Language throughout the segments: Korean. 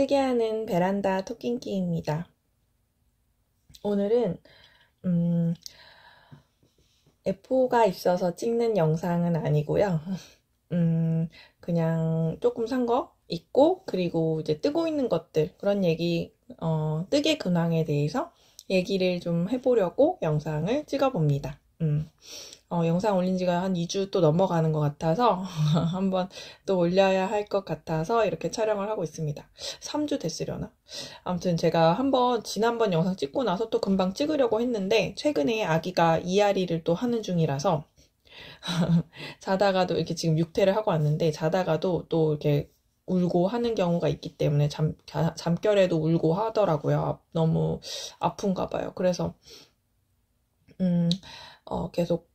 실기하는 베란다 토킹키입니다. 오늘은 F4가 있어서 찍는 영상은 아니고요. 그냥 조금 산 거 있고, 그리고 이제 뜨고 있는 것들, 그런 얘기, 뜨개 근황에 대해서 얘기를 좀 해보려고 영상을 찍어봅니다. 영상 올린 지가 한 2주 또 넘어가는 것 같아서 한번 또 올려야 할 것 같아서 이렇게 촬영을 하고 있습니다. 3주 됐으려나? 아무튼 제가 지난번 영상 찍고 나서 또 금방 찍으려고 했는데 최근에 아기가 이앓이를 또 하는 중이라서 자다가도 이렇게 지금 6태를 하고 왔는데 자다가도 또 이렇게 울고 하는 경우가 있기 때문에 잠결에도 울고 하더라고요. 너무 아픈가 봐요. 그래서 계속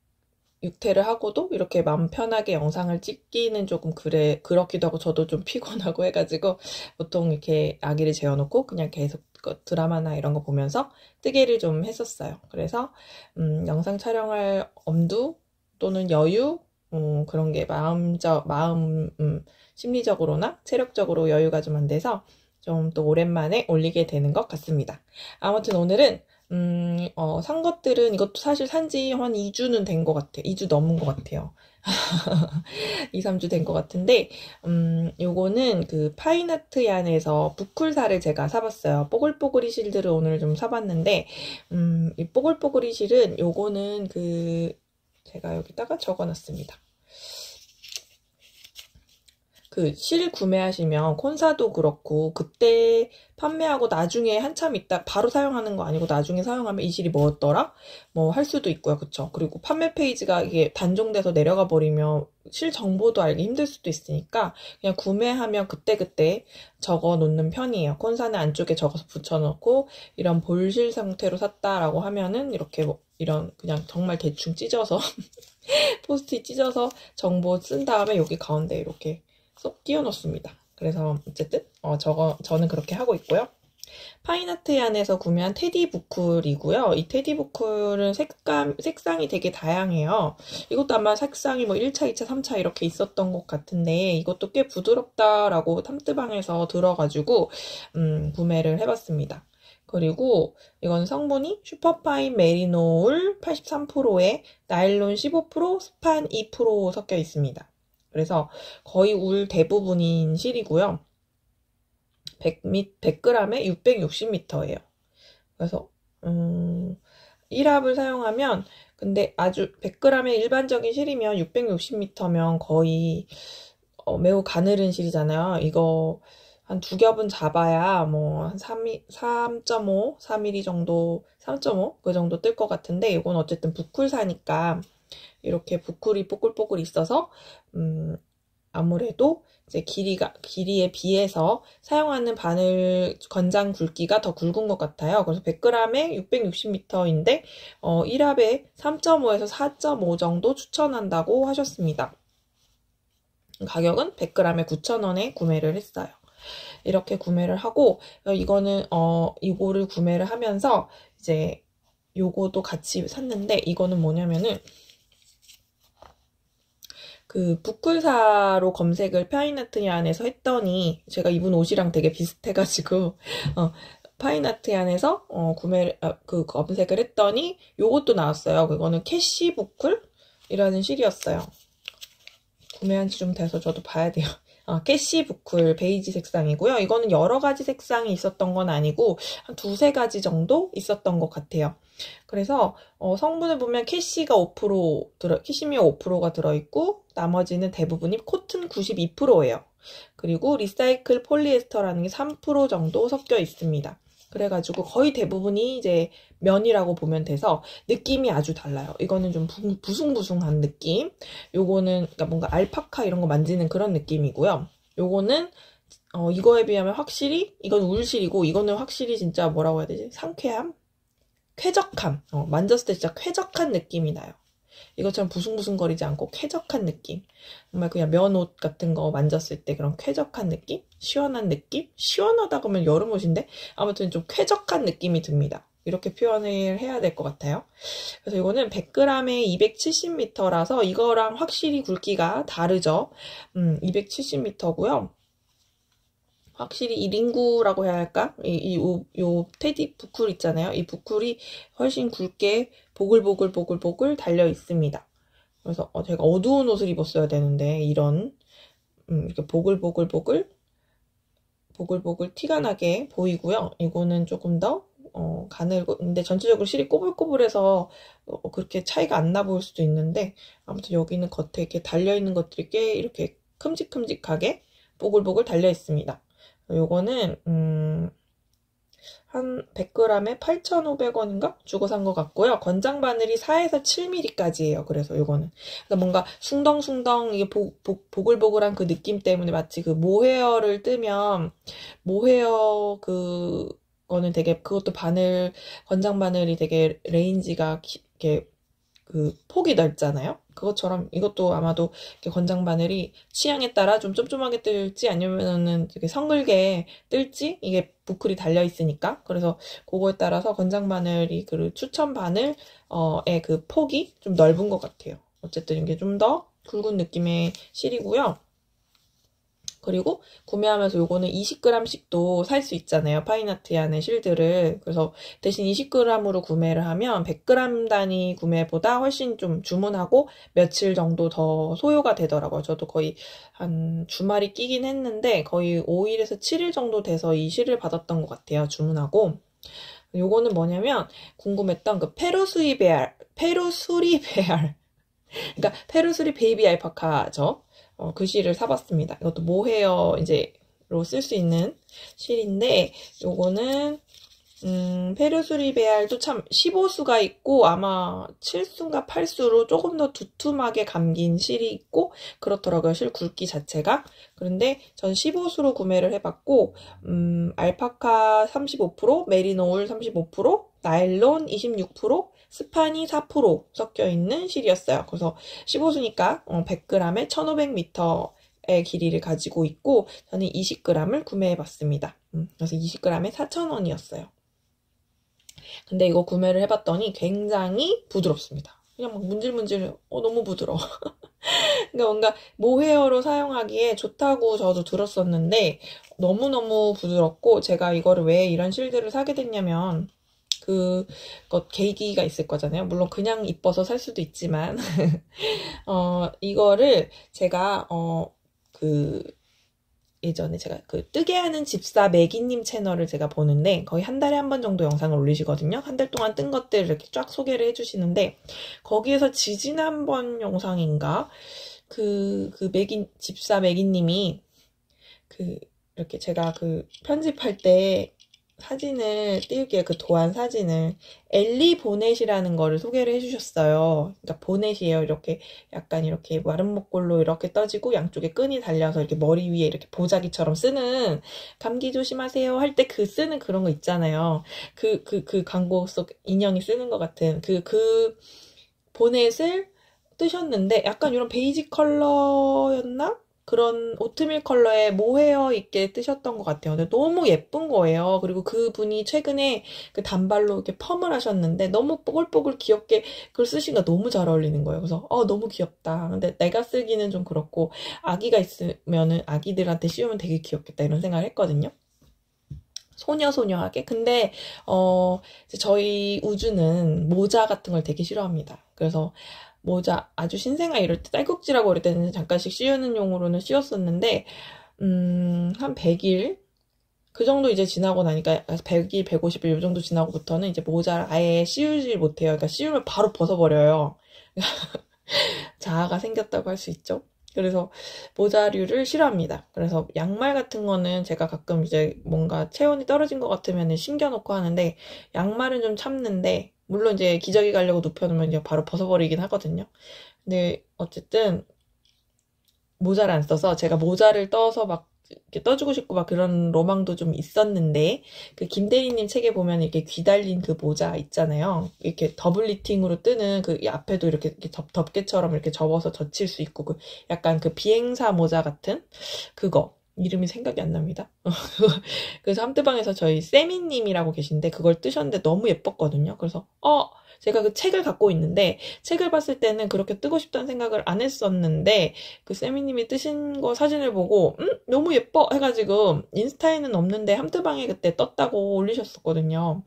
6태를 하고도 이렇게 마음 편하게 영상을 찍기는 조금 그렇기도 하고 저도 좀 피곤하고 해가지고 보통 이렇게 아기를 재워놓고 그냥 계속 드라마나 이런 거 보면서 뜨개를 좀 했었어요. 그래서 영상 촬영할 엄두 또는 여유 그런 게 심리적으로나 체력적으로 여유가 좀 안 돼서 좀 또 오랜만에 올리게 되는 것 같습니다. 아무튼 오늘은 산 것들은 이것도 사실 산지 한 2주는 된 것 같아요. 2주 넘은 것 같아요. 2, 3주 된 것 같은데, 요거는 그 파인아트얀에서 부쿨사를 제가 사봤어요. 뽀글뽀글이 실들을 오늘 좀 사봤는데, 이 뽀글뽀글이 실은 요거는 제가 여기다가 적어놨습니다. 그 실 구매하시면 콘사도 그렇고 그때 판매하고 나중에 한참 있다 바로 사용하는 거 아니고 나중에 사용하면 이 실이 뭐였더라? 뭐 할 수도 있고요. 그쵸? 그리고 판매 페이지가 이게 단종돼서 내려가 버리면 실 정보도 알기 힘들 수도 있으니까 그냥 구매하면 그때그때 적어 놓는 편이에요. 콘사는 안쪽에 적어서 붙여놓고 이런 볼실 상태로 샀다라고 하면은 이렇게 이런 그냥 정말 대충 찢어서 포스트잇 찢어서 정보 쓴 다음에 여기 가운데 이렇게 쏙 끼워 넣습니다. 그래서 어쨌든 저는 그렇게 하고 있고요. 파인아트얀에서 구매한 테디 부클이고요. 이 테디 부클은 색상이 되게 다양해요. 이것도 아마 색상이 뭐 1차, 2차, 3차 이렇게 있었던 것 같은데 이것도 꽤 부드럽다라고 탐뜨방에서 들어가지고 구매를 해봤습니다. 그리고 이건 성분이 슈퍼파인 메리노울 83%에 나일론 15%, 스판 2% 섞여 있습니다. 그래서 거의 울 대부분인 실이고요. 100g에 660m예요. 그래서 1합을 사용하면 근데 아주 100g의 일반적인 실이면 660m면 거의 매우 가늘은 실이잖아요. 이거 한 두 겹은 잡아야 뭐 한 3.5, 4mm 정도, 3.5 그 정도 뜰 것 같은데 이건 어쨌든 부쿨사니까 이렇게 부쿨이 뽀글뽀글 있어서 아무래도 이제 길이에 비해서 사용하는 바늘 권장 굵기가 더 굵은 것 같아요. 그래서 100g에 660m인데 1합에 3.5에서 4.5 정도 추천한다고 하셨습니다. 가격은 100g에 9,000원에 구매를 했어요. 이렇게 구매를 하고 이거를 구매를 하면서 이제 요거도 같이 샀는데 이거는 뭐냐면은 그 부쿨사로 검색을 파인아트얀에서 했더니 제가 입은 옷이랑 되게 비슷해가지고 파인아트얀에서 검색을 했더니 요것도 나왔어요. 그거는 캐시 부쿨이라는 실이었어요. 구매한 지 좀 돼서 저도 봐야 돼요. 캐시 부쿨 베이지 색상이고요. 이거는 여러 가지 색상이 있었던 건 아니고 한 두세 가지 정도 있었던 것 같아요. 그래서 성분을 보면 캐시미어 5%가 들어있고 나머지는 대부분이 코튼 92%예요. 그리고 리사이클 폴리에스터라는 게 3% 정도 섞여 있습니다. 그래가지고 거의 대부분이 이제 면이라고 보면 돼서 느낌이 아주 달라요. 이거는 좀 부숭부숭한 느낌. 요거는 그러니까 뭔가 알파카 이런 거 만지는 그런 느낌이고요. 요거는 이거에 비하면 확실히 이건 울실이고 이거는 확실히 진짜 뭐라고 해야 되지? 상쾌함? 쾌적함. 만졌을 때 진짜 쾌적한 느낌이 나요. 이것처럼 부숭부숭거리지 않고 쾌적한 느낌. 정말 그냥 면옷 같은 거 만졌을 때 그런 쾌적한 느낌? 시원한 느낌? 시원하다 그러면 여름옷인데? 아무튼 좀 쾌적한 느낌이 듭니다. 이렇게 표현을 해야 될 것 같아요. 그래서 이거는 100g에 270m라서 이거랑 확실히 굵기가 다르죠. 270m고요. 확실히 이 링구라고 해야 할까? 요 테디 부클 있잖아요. 이 부클이 훨씬 굵게 보글보글 달려 있습니다. 그래서 제가 어두운 옷을 입었어야 되는데 이런 이렇게 보글보글 티가 나게 보이고요. 이거는 조금 더 가늘고, 근데 전체적으로 실이 꼬불꼬불해서 그렇게 차이가 안 나 보일 수도 있는데, 아무튼 여기는 겉에 이렇게 달려있는 것들이 꽤 이렇게 큼직큼직하게 보글보글 달려 있습니다. 요거는 한 100g에 8,500원인가 주고 산 것 같고요. 권장 바늘이 4에서 7mm까지예요. 그래서 요거는 뭔가 숭덩숭덩 이게 보글보글한 그 느낌 때문에 마치 그 모헤어를 뜨면 모헤어 그거는 되게 그것도 권장 바늘이 되게 레인지가 이렇게 그 폭이 넓잖아요. 그것처럼 이것도 아마도 권장 바늘이 취향에 따라 좀 쫌쫌하게 뜰지 아니면은 되게 성글게 뜰지 이게 부클이 달려 있으니까 그래서 그거에 따라서 권장 바늘이 그 추천 바늘의 그 폭이 좀 넓은 것 같아요. 어쨌든 이게 좀 더 굵은 느낌의 실이고요. 그리고 구매하면서 요거는 20g씩도 살 수 있잖아요. 파인아트의 실들을. 그래서 대신 20g으로 구매를 하면 100g 단위 구매보다 훨씬 좀 주문하고 며칠 정도 더 소요가 되더라고요. 저도 거의 한 주말이 끼긴 했는데 거의 5일에서 7일 정도 돼서 이 실을 받았던 것 같아요. 주문하고. 요거는 뭐냐면 궁금했던 그 페루수리 베알. 그러니까 페루수리 베이비 알파카죠. 그 실을 사봤습니다. 이것도 모헤어 이제로 쓸 수 있는 실인데 요거는 페루수리 베알도 참 15수가 있고 아마 7수인가 8수로 조금 더 두툼하게 감긴 실이 있고 그렇더라고요. 실 굵기 자체가. 그런데 전 15수로 구매를 해봤고 알파카 35%, 메리노울 35%, 나일론 26%, 스판이 4% 섞여있는 실이었어요. 그래서 15수니까 100g에 1500m의 길이를 가지고 있고 저는 20g을 구매해봤습니다. 그래서 20g에 4,000원이었어요. 근데 이거 구매를 해봤더니 굉장히 부드럽습니다. 그냥 막 문질문질 너무 부드러워. 그러니까 뭔가 모헤어로 사용하기에 좋다고 저도 들었었는데 너무너무 부드럽고 제가 이거를 왜 이런 실들을 사게 됐냐면 그것 계기가 있을 거잖아요. 물론 그냥 이뻐서 살 수도 있지만 이거를 제가 예전에 제가 그 뜨게 하는 집사 매기님 채널을 제가 보는데 거의 한 달에 한 번 정도 영상을 올리시거든요. 한 달 동안 뜬 것들을 이렇게 쫙 소개를 해주시는데 거기에서 지지난번 영상인가 집사 매기님이 이렇게 제가 편집할 때 사진을 띄우기에 도안 사진을 엘리 보넷이라는 거를 소개를 해주셨어요. 그러니까 보넷이에요. 이렇게 약간 이렇게 마른 목골로 이렇게 떠지고 양쪽에 끈이 달려서 이렇게 머리 위에 이렇게 보자기처럼 쓰는 감기 조심하세요 할 때 쓰는 그런 거 있잖아요. 그 광고 속 인형이 쓰는 것 같은 그 보넷을 뜨셨는데 약간 이런 베이지 컬러였나? 그런 오트밀 컬러의 모헤어 있게 뜨셨던 것 같아요. 근데 너무 예쁜 거예요. 그리고 그분이 최근에 그 단발로 이렇게 펌을 하셨는데 너무 뽀글뽀글 귀엽게 그걸 쓰시니까 너무 잘 어울리는 거예요. 그래서 너무 귀엽다. 근데 내가 쓰기는 좀 그렇고 아기가 있으면은 아기들한테 씌우면 되게 귀엽겠다 이런 생각을 했거든요. 소녀소녀하게. 근데 저희 우주는 모자 같은 걸 되게 싫어합니다. 그래서 모자 아주 신생아 이럴 때 딸꾹질하고 그럴 때는 잠깐씩 씌우는 용으로는 씌웠었는데 한 100일 그 정도 이제 지나고 나니까 100일, 150일 이 정도 지나고부터는 이제 모자를 아예 씌우질 못해요. 그러니까 씌우면 바로 벗어버려요. 자아가 생겼다고 할 수 있죠. 그래서 모자류를 싫어합니다. 그래서 양말 같은 거는 제가 가끔 이제 뭔가 체온이 떨어진 것 같으면 신겨놓고 하는데 양말은 좀 참는데 물론 이제 기저귀 가려고 눕혀놓으면 이제 바로 벗어버리긴 하거든요. 근데 어쨌든 모자를 안 써서 제가 모자를 떠서 막 이렇게 떠주고 싶고 막 그런 로망도 좀 있었는데 그 김대리님 책에 보면 이렇게 귀 달린 그 모자 있잖아요. 이렇게 더블 리팅으로 뜨는 그 앞에도 이렇게 덮개처럼 이렇게 접어서 젖힐 수 있고 약간 비행사 모자 같은 그거 이름이 생각이 안 납니다. 그래서 함뜨방에서 저희 세미님이라고 계신데 그걸 뜨셨는데 너무 예뻤거든요. 그래서 제가 그 책을 갖고 있는데 책을 봤을 때는 그렇게 뜨고 싶다는 생각을 안 했었는데 그 세미님이 뜨신 거 사진을 보고 너무 예뻐 해가지고 인스타에는 없는데 함뜨방에 그때 떴다고 올리셨었거든요.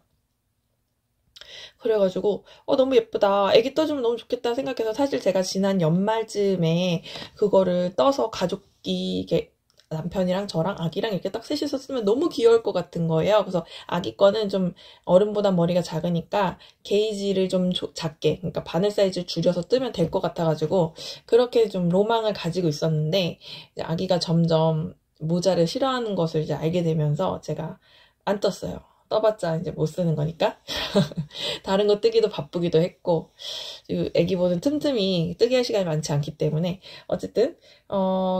그래가지고 너무 예쁘다. 애기 떠주면 너무 좋겠다 생각해서 사실 제가 지난 연말쯤에 그거를 떠서 가족이 이게 남편이랑 저랑 아기랑 이렇게 딱 셋이서 쓰면 너무 귀여울 것 같은 거예요. 그래서 아기 거는 좀 어른보다 머리가 작으니까 게이지를 좀 작게, 그러니까 바늘 사이즈 줄여서 뜨면 될 것 같아가지고 그렇게 좀 로망을 가지고 있었는데 이제 아기가 점점 모자를 싫어하는 것을 이제 알게 되면서 제가 안 떴어요. 떠봤자 이제 못 쓰는 거니까. 다른 거 뜨기도 바쁘기도 했고, 애기 보는 틈틈이 뜨게 할 시간이 많지 않기 때문에, 어쨌든,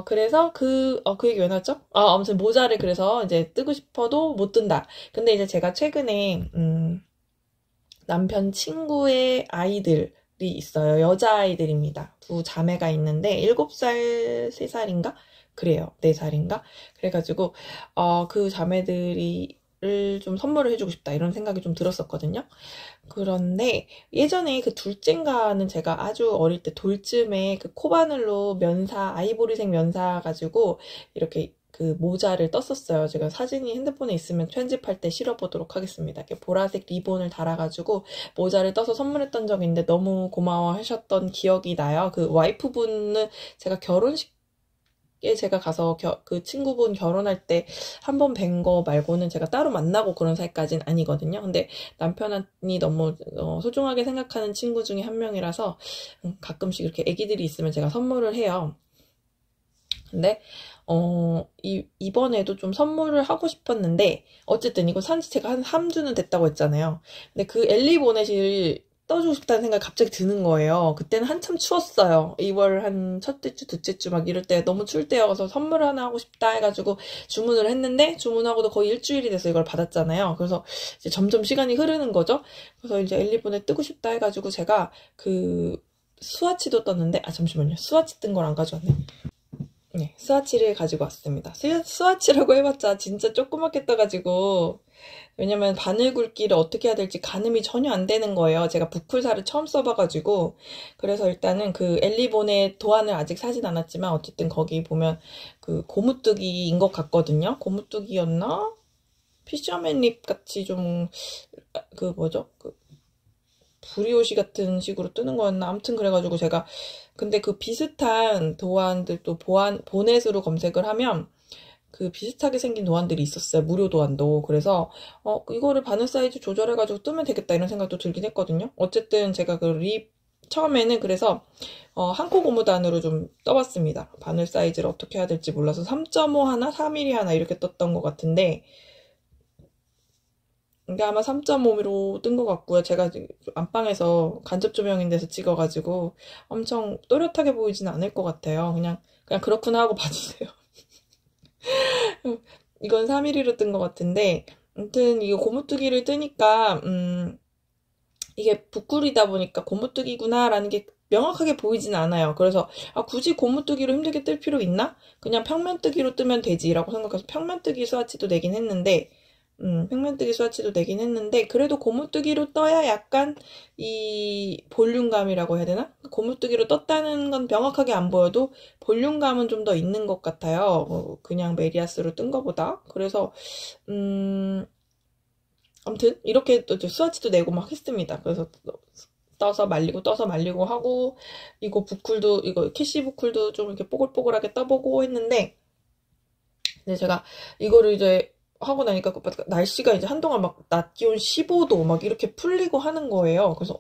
그래서 그 얘기 왜 나왔죠? 아무튼 모자를 그래서 이제 뜨고 싶어도 못 뜬다. 근데 이제 제가 최근에, 남편 친구의 아이들이 있어요. 여자아이들입니다. 두 자매가 있는데, 7살, 3살인가? 그래요. 4살인가? 그래가지고, 그 자매들이 좀 선물을 해주고 싶다 이런 생각이 좀 들었었거든요. 그런데 예전에 그 둘째인가는 제가 아주 어릴 때 돌쯤에 그 코바늘로 아이보리색 면사 가지고 이렇게 그 모자를 떴었어요. 제가 사진이 핸드폰에 있으면 편집할 때 실어보도록 하겠습니다. 이렇게 보라색 리본을 달아가지고 모자를 떠서 선물했던 적이 있는데 너무 고마워하셨던 기억이 나요. 그 와이프분은 제가 결혼식 제가 가서 그 친구분 결혼할 때 한 번 뵌 거 말고는 제가 따로 만나고 그런 사이까지는 아니거든요. 근데 남편이 너무 소중하게 생각하는 친구 중에 한 명이라서 가끔씩 이렇게 애기들이 있으면 제가 선물을 해요. 근데 이번에도 좀 선물을 하고 싶었는데 어쨌든 이거 산지 제가 한 3주는 됐다고 했잖아요. 근데 그 엘리 보넷을 떠주고 싶다는 생각이 갑자기 드는 거예요. 그때는 한참 추웠어요. 2월 한 첫째 주, 둘째 주 막 이럴 때 너무 추울 때여서 선물 하나 하고 싶다 해가지고 주문을 했는데 주문하고도 거의 일주일이 돼서 이걸 받았잖아요. 그래서 이제 점점 시간이 흐르는 거죠. 그래서 이제 엘리본에 뜨고 싶다 해가지고 제가 그 스와치도 떴는데 잠시만요. 스와치 뜬 걸 안 가져왔네. 네, 스와치를 가지고 왔습니다. 스와치라고 해봤자 진짜 조그맣게 떠가지고 왜냐면 바늘 굵기를 어떻게 해야 될지 가늠이 전혀 안 되는 거예요. 제가 부쿨사를 처음 써봐가지고 그래서 일단은 그 엘리본의 도안을 아직 사진 않았지만 어쨌든 거기 보면 그 고무뜨기인 것 같거든요. 고무뜨기였나? 피셔맨 립 같이 좀 그 뭐죠? 그 브리오시 같은 식으로 뜨는 거였나? 아무튼 그래가지고 제가 근데 그 비슷한 도안들도 보넷으로 검색을 하면 그 비슷하게 생긴 도안들이 있었어요. 무료 도안도. 그래서 이거를 바늘 사이즈 조절해가지고 뜨면 되겠다 이런 생각도 들긴 했거든요. 어쨌든 제가 그 립 처음에는 그래서 한 코 고무단으로 좀 떠봤습니다. 바늘 사이즈를 어떻게 해야 될지 몰라서 3.5 하나, 4mm 하나 이렇게 떴던 것 같은데 이게 아마 3.5mm 뜬 것 같고요. 제가 안방에서 간접 조명인 데서 찍어가지고 엄청 또렷하게 보이지는 않을 것 같아요. 그냥 그렇구나 하고 봐주세요. 이건 4mm로 뜬 것 같은데 아무튼 이거 고무뜨기를 뜨니까 이게 부쿨이다 보니까 고무뜨기구나 라는 게 명확하게 보이진 않아요. 그래서 굳이 고무뜨기로 힘들게 뜰 필요 있나? 그냥 평면뜨기로 뜨면 되지 라고 생각해서 평면뜨기 스와치도 내긴 했는데 평면뜨기 스와치도 내긴 했는데 그래도 고무뜨기로 떠야 약간 이 볼륨감이라고 해야 되나? 고무뜨기로 떴다는 건 명확하게 안 보여도 볼륨감은 좀 더 있는 것 같아요. 그냥 메리아스로 뜬 거보다. 그래서 아무튼 이렇게 또 스와치도 내고 막 했습니다. 그래서 떠서 말리고 하고 이거 캐시 부쿨도 좀 이렇게 뽀글뽀글하게 떠보고 했는데 근데 제가 이거를 이제 하고 나니까 날씨가 이제 한동안 막 낮 기온 15도 막 이렇게 풀리고 하는 거예요. 그래서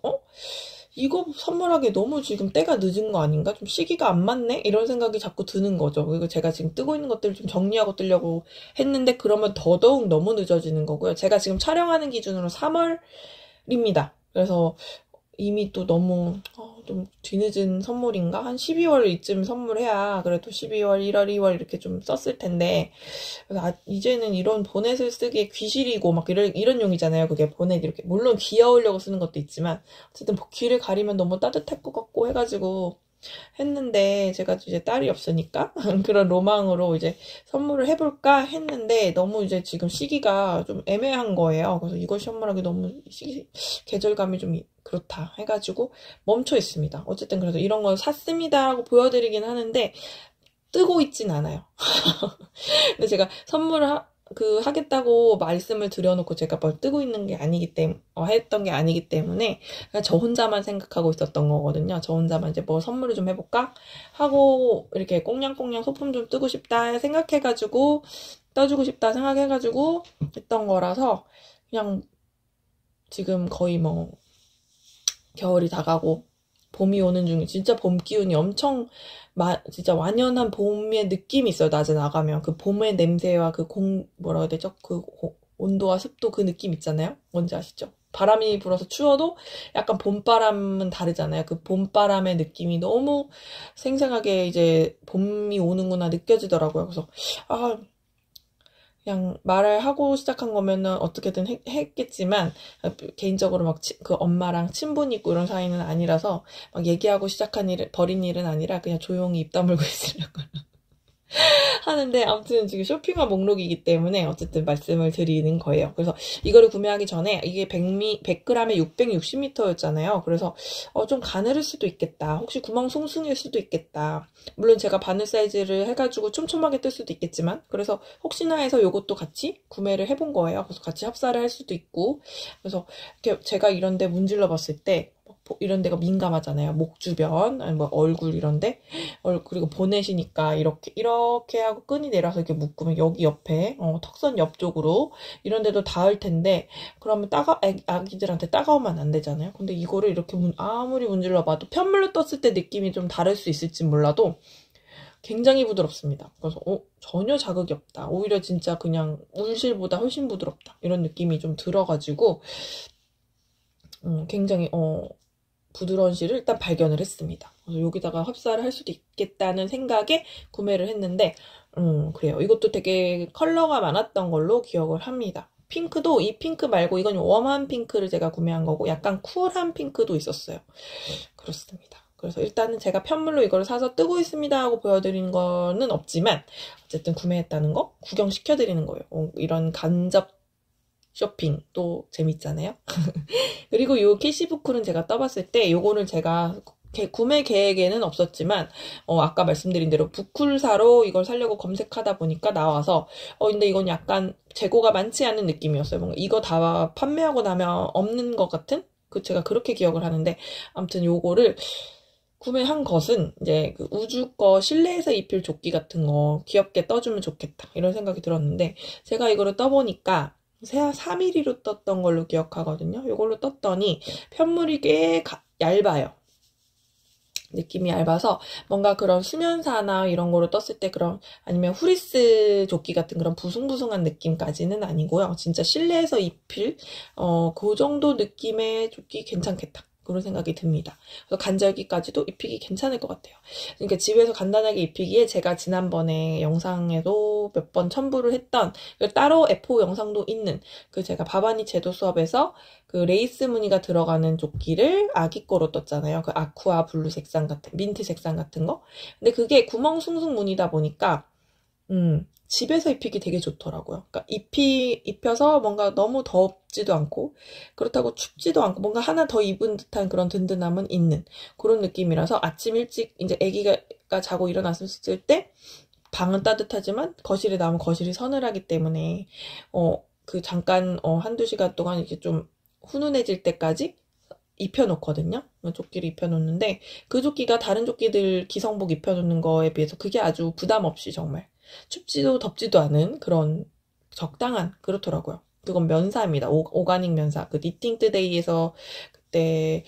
이거 선물하기 너무 지금 때가 늦은 거 아닌가? 좀 시기가 안 맞네? 이런 생각이 자꾸 드는 거죠. 그리고 제가 지금 뜨고 있는 것들을 좀 정리하고 뜨려고 했는데 그러면 더더욱 너무 늦어지는 거고요. 제가 지금 촬영하는 기준으로 3월입니다. 그래서 이미 또 너무 좀 뒤늦은 선물인가? 한 12월 이쯤 선물해야 그래도 12월, 1월, 2월 이렇게 좀 썼을 텐데 이제는 이런 보넷을 쓰기에 귀실이고 막 이런 용이잖아요. 그게 보넷 이렇게 물론 귀여우려고 쓰는 것도 있지만 어쨌든 귀를 가리면 너무 따뜻할 것 같고 해가지고 했는데 제가 이제 딸이 없으니까 그런 로망으로 이제 선물을 해볼까 했는데 너무 이제 지금 시기가 좀 애매한 거예요. 그래서 이걸 선물하기 너무 계절감이 좀 그렇다 해가지고 멈춰 있습니다. 어쨌든 그래서 이런 거 샀습니다 하고 보여드리긴 하는데 뜨고 있진 않아요. 근데 제가 선물을 하겠다고 말씀을 드려놓고 제가 뭘 뜨고 있는 게 아니기 때문에, 했던 게 아니기 때문에, 그냥 저 혼자만 생각하고 있었던 거거든요. 저 혼자만 이제 뭐 선물을 좀 해볼까? 하고, 이렇게 꽁냥꽁냥 소품 좀 뜨고 싶다 생각해가지고, 떠주고 싶다 생각해가지고, 했던 거라서, 그냥 지금 거의 뭐, 겨울이 다가고, 봄이 오는 중에 진짜 봄 기운이 엄청 진짜 완연한 봄의 느낌이 있어요. 낮에 나가면 그 봄의 냄새와 그 뭐라 해야 되죠? 온도와 습도 그 느낌 있잖아요. 뭔지 아시죠? 바람이 불어서 추워도 약간 봄바람은 다르잖아요. 그 봄바람의 느낌이 너무 생생하게 이제 봄이 오는구나 느껴지더라고요. 그래서 그냥 말을 하고 시작한 거면은 어떻게든 했겠지만 개인적으로 막 그 엄마랑 친분 있고 이런 사이는 아니라서 막 얘기하고 시작한 버린 일은 아니라 그냥 조용히 입 다물고 있으려고 하는데 아무튼 지금 쇼핑화 목록이기 때문에 어쨌든 말씀을 드리는 거예요. 그래서 이거를 구매하기 전에 이게 100g에 660ml였잖아요. 그래서 좀 가늘을 수도 있겠다. 혹시 구멍 숭숭일 수도 있겠다. 물론 제가 바늘 사이즈를 해가지고 촘촘하게 뜰 수도 있겠지만 그래서 혹시나 해서 이것도 같이 구매를 해본 거예요. 그래서 같이 합사를 할 수도 있고 그래서 이렇게 제가 이런 데 문질러 봤을 때 이런 데가 민감하잖아요. 목 주변, 아니 뭐 얼굴 이런데, 그리고 보내시니까 이렇게 하고 끈이 내려서 이렇게 묶으면 여기 옆에, 턱선 옆쪽으로 이런 데도 닿을 텐데, 그러면 아기들한테 따가우면 안 되잖아요. 근데 이거를 이렇게 아무리 문질러 봐도 편물로 떴을 때 느낌이 좀 다를 수 있을지 몰라도 굉장히 부드럽습니다. 그래서 전혀 자극이 없다. 오히려 진짜 그냥 울실보다 훨씬 부드럽다. 이런 느낌이 좀 들어가지고 굉장히 부드러운 실을 일단 발견을 했습니다. 그래서 여기다가 합사를 할 수도 있겠다는 생각에 구매를 했는데 그래요. 이것도 되게 컬러가 많았던 걸로 기억을 합니다. 핑크도 이 핑크 말고 이건 웜한 핑크를 제가 구매한 거고 약간 쿨한 핑크도 있었어요. 그렇습니다. 그래서 일단은 제가 편물로 이걸 사서 뜨고 있습니다 하고 보여드리는 거는 없지만 어쨌든 구매했다는 거 구경시켜드리는 거예요. 이런 간접 쇼핑 또 재밌잖아요. 그리고 요 캐시부클은 제가 떠봤을 때 요거는 제가 구매 계획에는 없었지만 아까 말씀드린 대로 부쿨사로 이걸 사려고 검색하다 보니까 나와서 근데 이건 약간 재고가 많지 않은 느낌이었어요. 뭔가 이거 다 판매하고 나면 없는 것 같은? 제가 그렇게 기억을 하는데 아무튼 요거를 구매한 것은 이제 그 우주 거 실내에서 입힐 조끼 같은 거 귀엽게 떠주면 좋겠다 이런 생각이 들었는데 제가 이거를 떠보니까 4mm로 떴던 걸로 기억하거든요. 이걸로 떴더니 편물이 꽤 얇아요. 느낌이 얇아서 뭔가 그런 수면사나 이런 거로 떴을 때 그런 아니면 후리스 조끼 같은 그런 부숭부숭한 느낌까지는 아니고요. 진짜 실내에서 입힐 그 정도 느낌의 조끼 괜찮겠다. 그런 생각이 듭니다. 그래서 간절기까지도 입히기 괜찮을 것 같아요. 그러니까 집에서 간단하게 입히기에 제가 지난번에 영상에도 몇 번 첨부를 했던 따로 F5 영상도 있는 제가 바바니 제도 수업에서 그 레이스 무늬가 들어가는 조끼를 아기 거로 떴잖아요. 그 아쿠아 블루 색상 같은 민트 색상 같은 거. 근데 그게 구멍 숭숭 무늬다 보니까 집에서 입히기 되게 좋더라고요. 그러니까 입혀서 뭔가 너무 덥지도 않고 그렇다고 춥지도 않고 뭔가 하나 더 입은 듯한 그런 든든함은 있는 그런 느낌이라서 아침 일찍 이제 아기가 자고 일어났을 때 방은 따뜻하지만 거실에 나오면 거실이 서늘하기 때문에 잠깐 한두 시간 동안 이렇게 좀 훈훈해질 때까지 입혀놓거든요. 조끼를 입혀놓는데 그 조끼가 다른 조끼들 기성복 입혀놓는 거에 비해서 그게 아주 부담 없이 정말 춥지도 덥지도 않은 그런 적당한 그렇더라고요. 그건 면사입니다. 오가닉 면사. 그 니팅 투데이에서 그때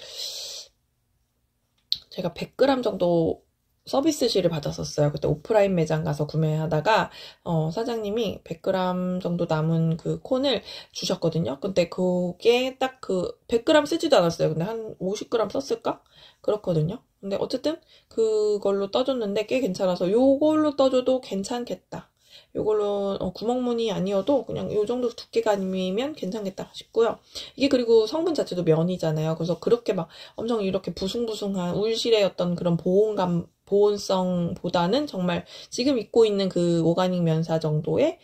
제가 100g 정도 서비스실을 받았었어요. 그때 오프라인 매장 가서 구매하다가 사장님이 100g 정도 남은 그 콘을 주셨거든요. 근데 그게 딱 100g 쓰지도 않았어요. 근데 한 50g 썼을까? 그렇거든요. 근데 어쨌든 그걸로 떠줬는데 꽤 괜찮아서 요걸로 떠줘도 괜찮겠다. 이걸로 구멍무늬 아니어도 그냥 이 정도 두께감이면 괜찮겠다 싶고요. 이게 그리고 성분 자체도 면이잖아요. 그래서 그렇게 막 엄청 이렇게 부숭부숭한 울실의 어떤 그런 보온성보다는 정말 지금 입고 있는 그 오가닉 면사 정도의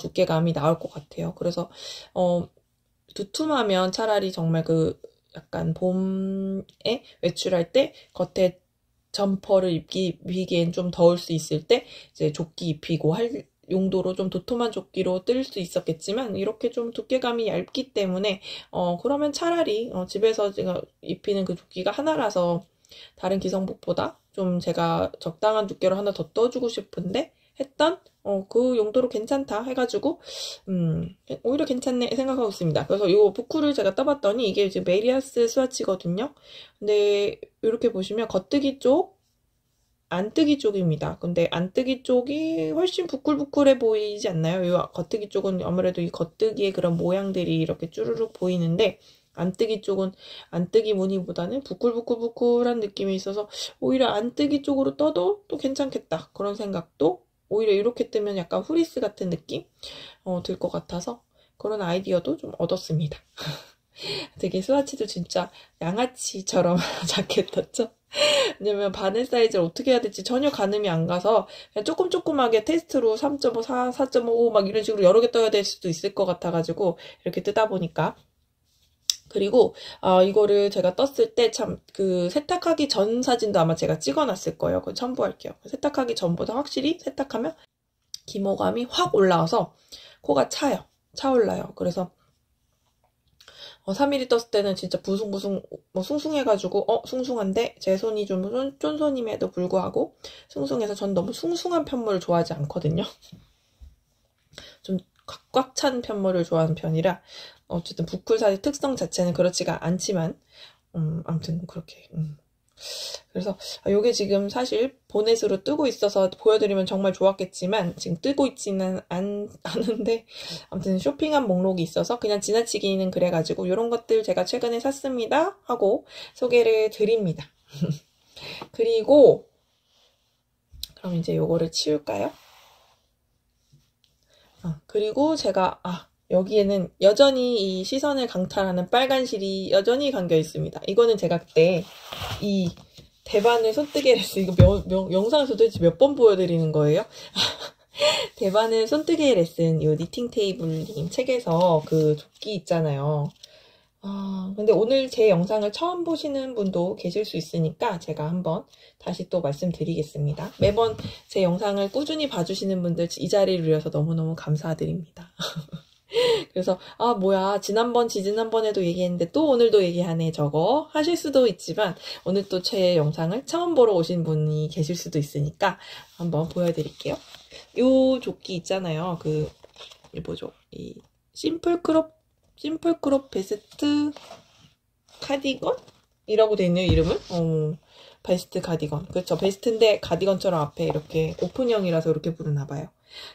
두께감이 나올 것 같아요. 그래서 두툼하면 차라리 정말 그 약간 봄에 외출할 때 겉에 점퍼를 입기엔 좀 더울 수 있을 때 이제 조끼 입히고 할 용도로 좀 도톰한 조끼로 뜰 수 있었겠지만 이렇게 좀 두께감이 얇기 때문에 그러면 차라리 집에서 제가 입히는 그 조끼가 하나라서 다른 기성복보다 좀 제가 적당한 두께로 하나 더 떠주고 싶은데 했던 그 용도로 괜찮다 해가지고 오히려 괜찮네 생각하고 있습니다. 그래서 이 부쿠를 제가 떠봤더니 이게 이제 메리아스 스와치거든요. 근데 이렇게 보시면 겉뜨기 쪽, 안뜨기 쪽입니다. 근데 안뜨기 쪽이 훨씬 부끌부끌해 보이지 않나요? 이 겉뜨기 쪽은 아무래도 이 겉뜨기의 그런 모양들이 이렇게 쭈르륵 보이는데 안뜨기 쪽은 안뜨기 무늬보다는 부끌부끌부끌한 느낌이 있어서 오히려 안뜨기 쪽으로 떠도 또 괜찮겠다. 그런 생각도 오히려 이렇게 뜨면 약간 후리스 같은 느낌 들 것 같아서 그런 아이디어도 좀 얻었습니다. 되게 스와치도 진짜 양아치처럼 자켓 떴죠? 왜냐면 바늘 사이즈를 어떻게 해야 될지 전혀 가늠이 안 가서 그냥 조금조금하게 테스트로 3.5, 4, 4.5 막 이런 식으로 여러 개 떠야 될 수도 있을 것 같아가지고 이렇게 뜨다 보니까 그리고 이거를 제가 떴을 때 참 그 세탁하기 전 사진도 아마 제가 찍어놨을 거예요. 그거 첨부할게요. 세탁하기 전보다 확실히 세탁하면 기모감이 확 올라와서 코가 차요. 차올라요. 그래서 3mm 떴을 때는 진짜 부숭부숭 숭숭해가지고 숭숭한데 제 손이 좀 쫀손임에도 불구하고 숭숭해서 전 너무 숭숭한 편물을 좋아하지 않거든요. 좀 꽉 찬 편물을 좋아하는 편이라 어쨌든 부쿨사의 특성 자체는 그렇지가 않지만 아무튼 그렇게 그래서 요게 지금 사실 보넷으로 뜨고 있어서 보여드리면 정말 좋았겠지만 지금 뜨고 있지는 않은데 아무튼 쇼핑한 목록이 있어서 그냥 지나치기는 그래가지고 이런 것들 제가 최근에 샀습니다 하고 소개를 드립니다. 그리고 그럼 이제 요거를 치울까요? 그리고 제가 여기에는 여전히 이 시선을 강탈하는 빨간 실이 여전히 감겨 있습니다. 이거는 제가 그때 이 대바늘 손뜨개 레슨 이거 영상에서 도대체 몇 번 보여드리는 거예요? 대바늘 손뜨개 레슨 이 니팅 테이블님 책에서 그 조끼 있잖아요. 근데 오늘 제 영상을 처음 보시는 분도 계실 수 있으니까 제가 한번 다시 또 말씀드리겠습니다. 매번 제 영상을 꾸준히 봐주시는 분들 이 자리를 위해서 너무너무 감사드립니다. 그래서 뭐야 지난번에도 얘기했는데 또 오늘도 얘기하네 저거 하실 수도 있지만 오늘 또 제 영상을 처음 보러 오신 분이 계실 수도 있으니까 한번 보여드릴게요. 요 조끼 있잖아요. 뭐죠? 이 심플 크롭 베스트 카디건? 이라고 돼 있네요, 이름은. 베스트 카디건. 그렇죠. 베스트인데 가디건처럼 앞에 이렇게 오픈형이라서 이렇게 부르나봐요.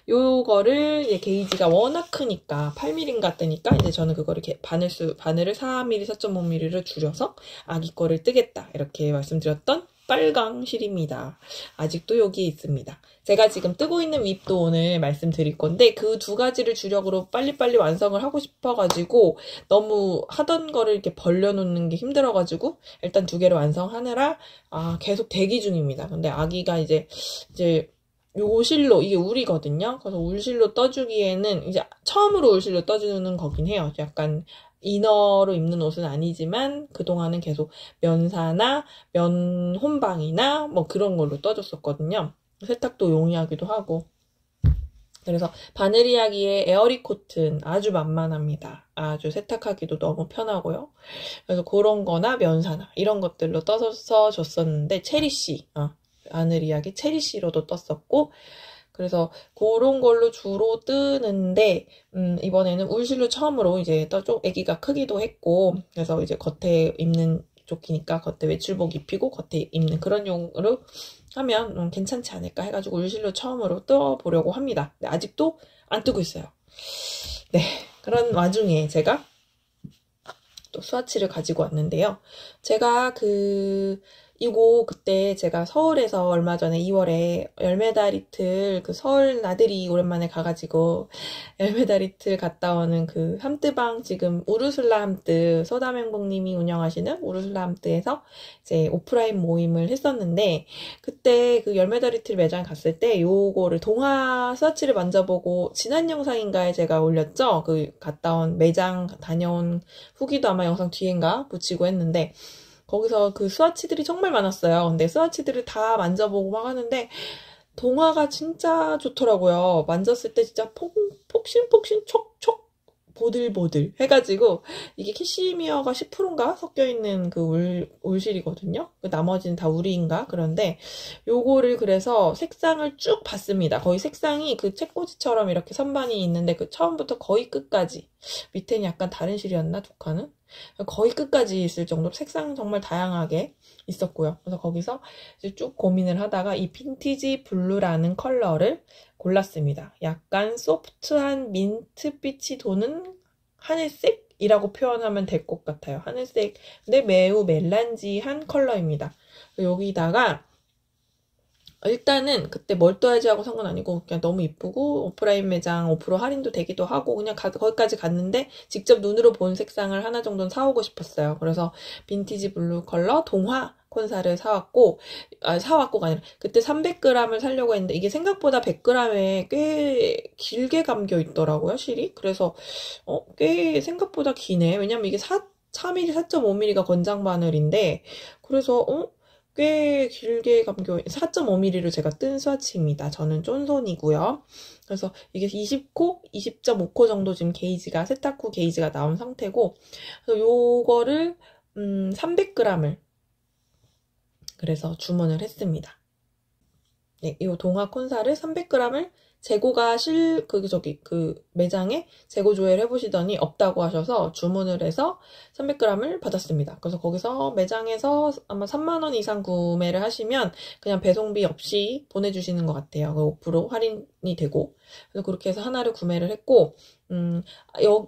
요거를 이제 게이지가 워낙 크니까 8mm인가 뜨니까 이제 저는 그거를 바늘을 4mm, 4.5mm를 줄여서 아기 거를 뜨겠다. 이렇게 말씀드렸던 빨강 실입니다. 아직도 여기에 있습니다. 제가 지금 뜨고 있는 윗도 오늘 말씀드릴 건데 그 두 가지를 주력으로 빨리빨리 완성을 하고 싶어가지고 너무 하던 거를 이렇게 벌려놓는 게 힘들어가지고 일단 두 개를 완성하느라 계속 대기 중입니다. 근데 아기가 이제 요 실로 이게 울이거든요. 그래서 울실로 떠주기에는 이제 처음으로 울실로 떠주는 거긴 해요. 약간 이너로 입는 옷은 아니지만 그동안은 계속 면사나 면 혼방이나 뭐 그런 걸로 떠줬었거든요. 세탁도 용이하기도 하고. 그래서 바느리하기에 에어리 코튼 아주 만만합니다. 아주 세탁하기도 너무 편하고요. 그래서 그런 거나 면사나 이런 것들로 떠서 줬었는데 체리씨 바느리하기 체리씨로도 떴었고 그래서 그런 걸로 주로 뜨는데 이번에는 울실로 처음으로 이제 좀 아기가 크기도 했고 그래서 이제 겉에 입는 조끼니까 겉에 외출복 입히고 겉에 입는 그런 용으로 하면 괜찮지 않을까 해가지고 울실로 처음으로 떠보려고 합니다. 근데 아직도 안 뜨고 있어요. 네, 그런 와중에 제가 또 스와치를 가지고 왔는데요. 제가 이거 그때 제가 서울에서 얼마 전에 2월에 열매다리틀 그 서울 나들이 오랜만에 가가지고 열매다리틀 갔다 오는 그 함뜨방 지금 우르슬라 함뜨 서담행복님이 운영하시는 우르슬라 함뜨에서 이제 오프라인 모임을 했었는데 그때 그 열매다리틀 매장 갔을 때 요거를 동화 스와치를 만져보고 지난 영상인가에 제가 올렸죠. 그 갔다 온 매장 다녀온 후기도 아마 영상 뒤엔가 붙이고 했는데 거기서 그 스와치들이 정말 많았어요. 근데 스와치들을 다 만져보고 막 하는데 동화가 진짜 좋더라고요. 만졌을 때 진짜 폭신폭신 촉촉 보들보들 해가지고 이게 캐시미어가 10%인가 섞여있는 그 울실이거든요. 나머지는 다 우리인가? 그런데 요거를 그래서 색상을 쭉 봤습니다. 거의 색상이 그 책꽂이처럼 이렇게 선반이 있는데 그 처음부터 거의 끝까지 밑에는 약간 다른 실이었나? 두 칸은? 거의 끝까지 있을 정도로 색상 정말 다양하게 있었고요. 그래서 거기서 이제 쭉 고민을 하다가 이 빈티지 블루라는 컬러를 골랐습니다. 약간 소프트한 민트빛이 도는 하늘색이라고 표현하면 될 것 같아요. 하늘색, 근데 매우 멜란지한 컬러입니다. 여기다가 일단은 그때 뭘 떠야지 하고 산 건 아니고 그냥 너무 이쁘고 오프라인 매장 5% 할인도 되기도 하고 그냥 거기까지 갔는데 직접 눈으로 본 색상을 하나 정도는 사오고 싶었어요. 그래서 빈티지 블루 컬러 동화 콘사를 사왔고가 아니라 그때 300g을 사려고 했는데 이게 생각보다 100g에 꽤 길게 감겨 있더라고요, 실이. 그래서 꽤 생각보다 기네. 왜냐면 이게 4mm, 4.5mm가 권장 바늘인데 그래서 꽤 길게 감겨 4.5mm로 제가 뜬 스와치입니다. 저는 쫀손이고요. 그래서 이게 20코, 20.5코 정도 지금 게이지가 세탁 후 게이지가 나온 상태고 그래서 요거를 300g을 그래서 주문을 했습니다. 네, 이 동화 콘사를 300g을 재고가 그 매장에 재고 조회를 해보시더니 없다고 하셔서 주문을 해서 300g을 받았습니다. 그래서 거기서 매장에서 아마 3만원 이상 구매를 하시면 그냥 배송비 없이 보내주시는 것 같아요. 5% 할인이 되고. 그래서 그렇게 해서 하나를 구매를 했고,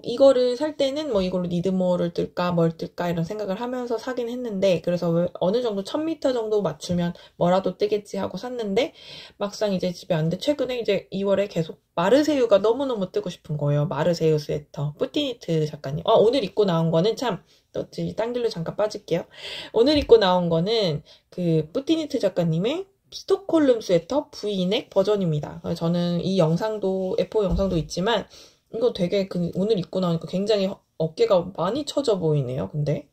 이거를 살 때는 뭐 이걸로 니드모어를 뜰까 뭘 뜰까 이런 생각을 하면서 사긴 했는데 그래서 어느 정도 1000m 정도 맞추면 뭐라도 뜨겠지 하고 샀는데 막상 이제 집에 왔는데 최근에 이제 2월에 계속 마르세유가 너무너무 뜨고 싶은 거예요. 마르세유 스웨터 뿌티니트 작가님 오늘 입고 나온 거는 참 딴 길로 잠깐 빠질게요. 오늘 입고 나온 거는 그 뿌티니트 작가님의 스톡홀름 스웨터 V넥 버전입니다. 저는 이 영상도 F4 영상도 있지만 이거 되게 오늘 입고 나오니까 굉장히 어깨가 많이 처져 보이네요. 근데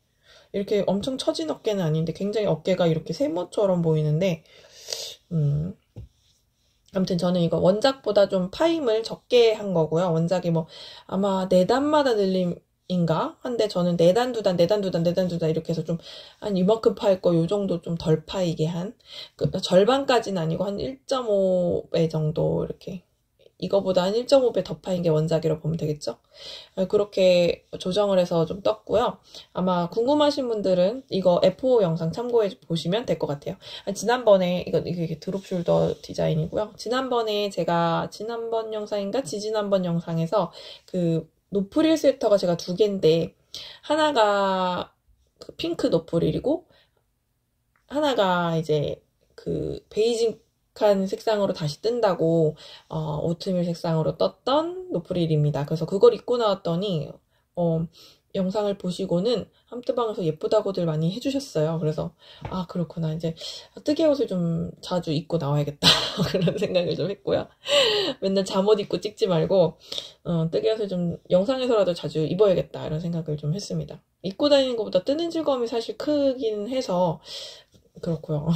이렇게 엄청 처진 어깨는 아닌데 굉장히 어깨가 이렇게 세모처럼 보이는데 아무튼 저는 이거 원작보다 좀 파임을 적게 한 거고요. 원작이 뭐 아마 4단마다 늘림인가 한데 저는 4단, 2단, 4단, 2단, 4단, 2단 이렇게 해서 좀 한 이만큼 파일 거 요 정도 좀 덜 파이게 한 절반까지는 아니고 한 1.5배 정도 이렇게 이거보다 한 1.5배 더 파인 게 원작이라고 보면 되겠죠? 그렇게 조정을 해서 좀 떴고요. 아마 궁금하신 분들은 이거 F5 영상 참고해 보시면 될 것 같아요. 지난번에 이게 드롭 숄더 디자인이고요. 지난번에 제가 지난번 영상인가 지지난번 영상에서 그 노프릴 스웨터가 제가 2개인데 하나가 그 핑크 노프릴이고 하나가 이제 그 베이직한 색상으로 다시 뜬다고 오트밀 색상으로 떴던 노프릴입니다. 그래서 그걸 입고 나왔더니 영상을 보시고는 함뜨방에서 예쁘다고들 많이 해주셨어요. 그래서 그렇구나 이제 뜨개 옷을 좀 자주 입고 나와야겠다 그런 생각을 좀 했고요. 맨날 잠옷 입고 찍지 말고 뜨개 옷을 좀 영상에서라도 자주 입어야겠다 이런 생각을 좀 했습니다. 입고 다니는 것보다 뜨는 즐거움이 사실 크긴 해서 그렇고요.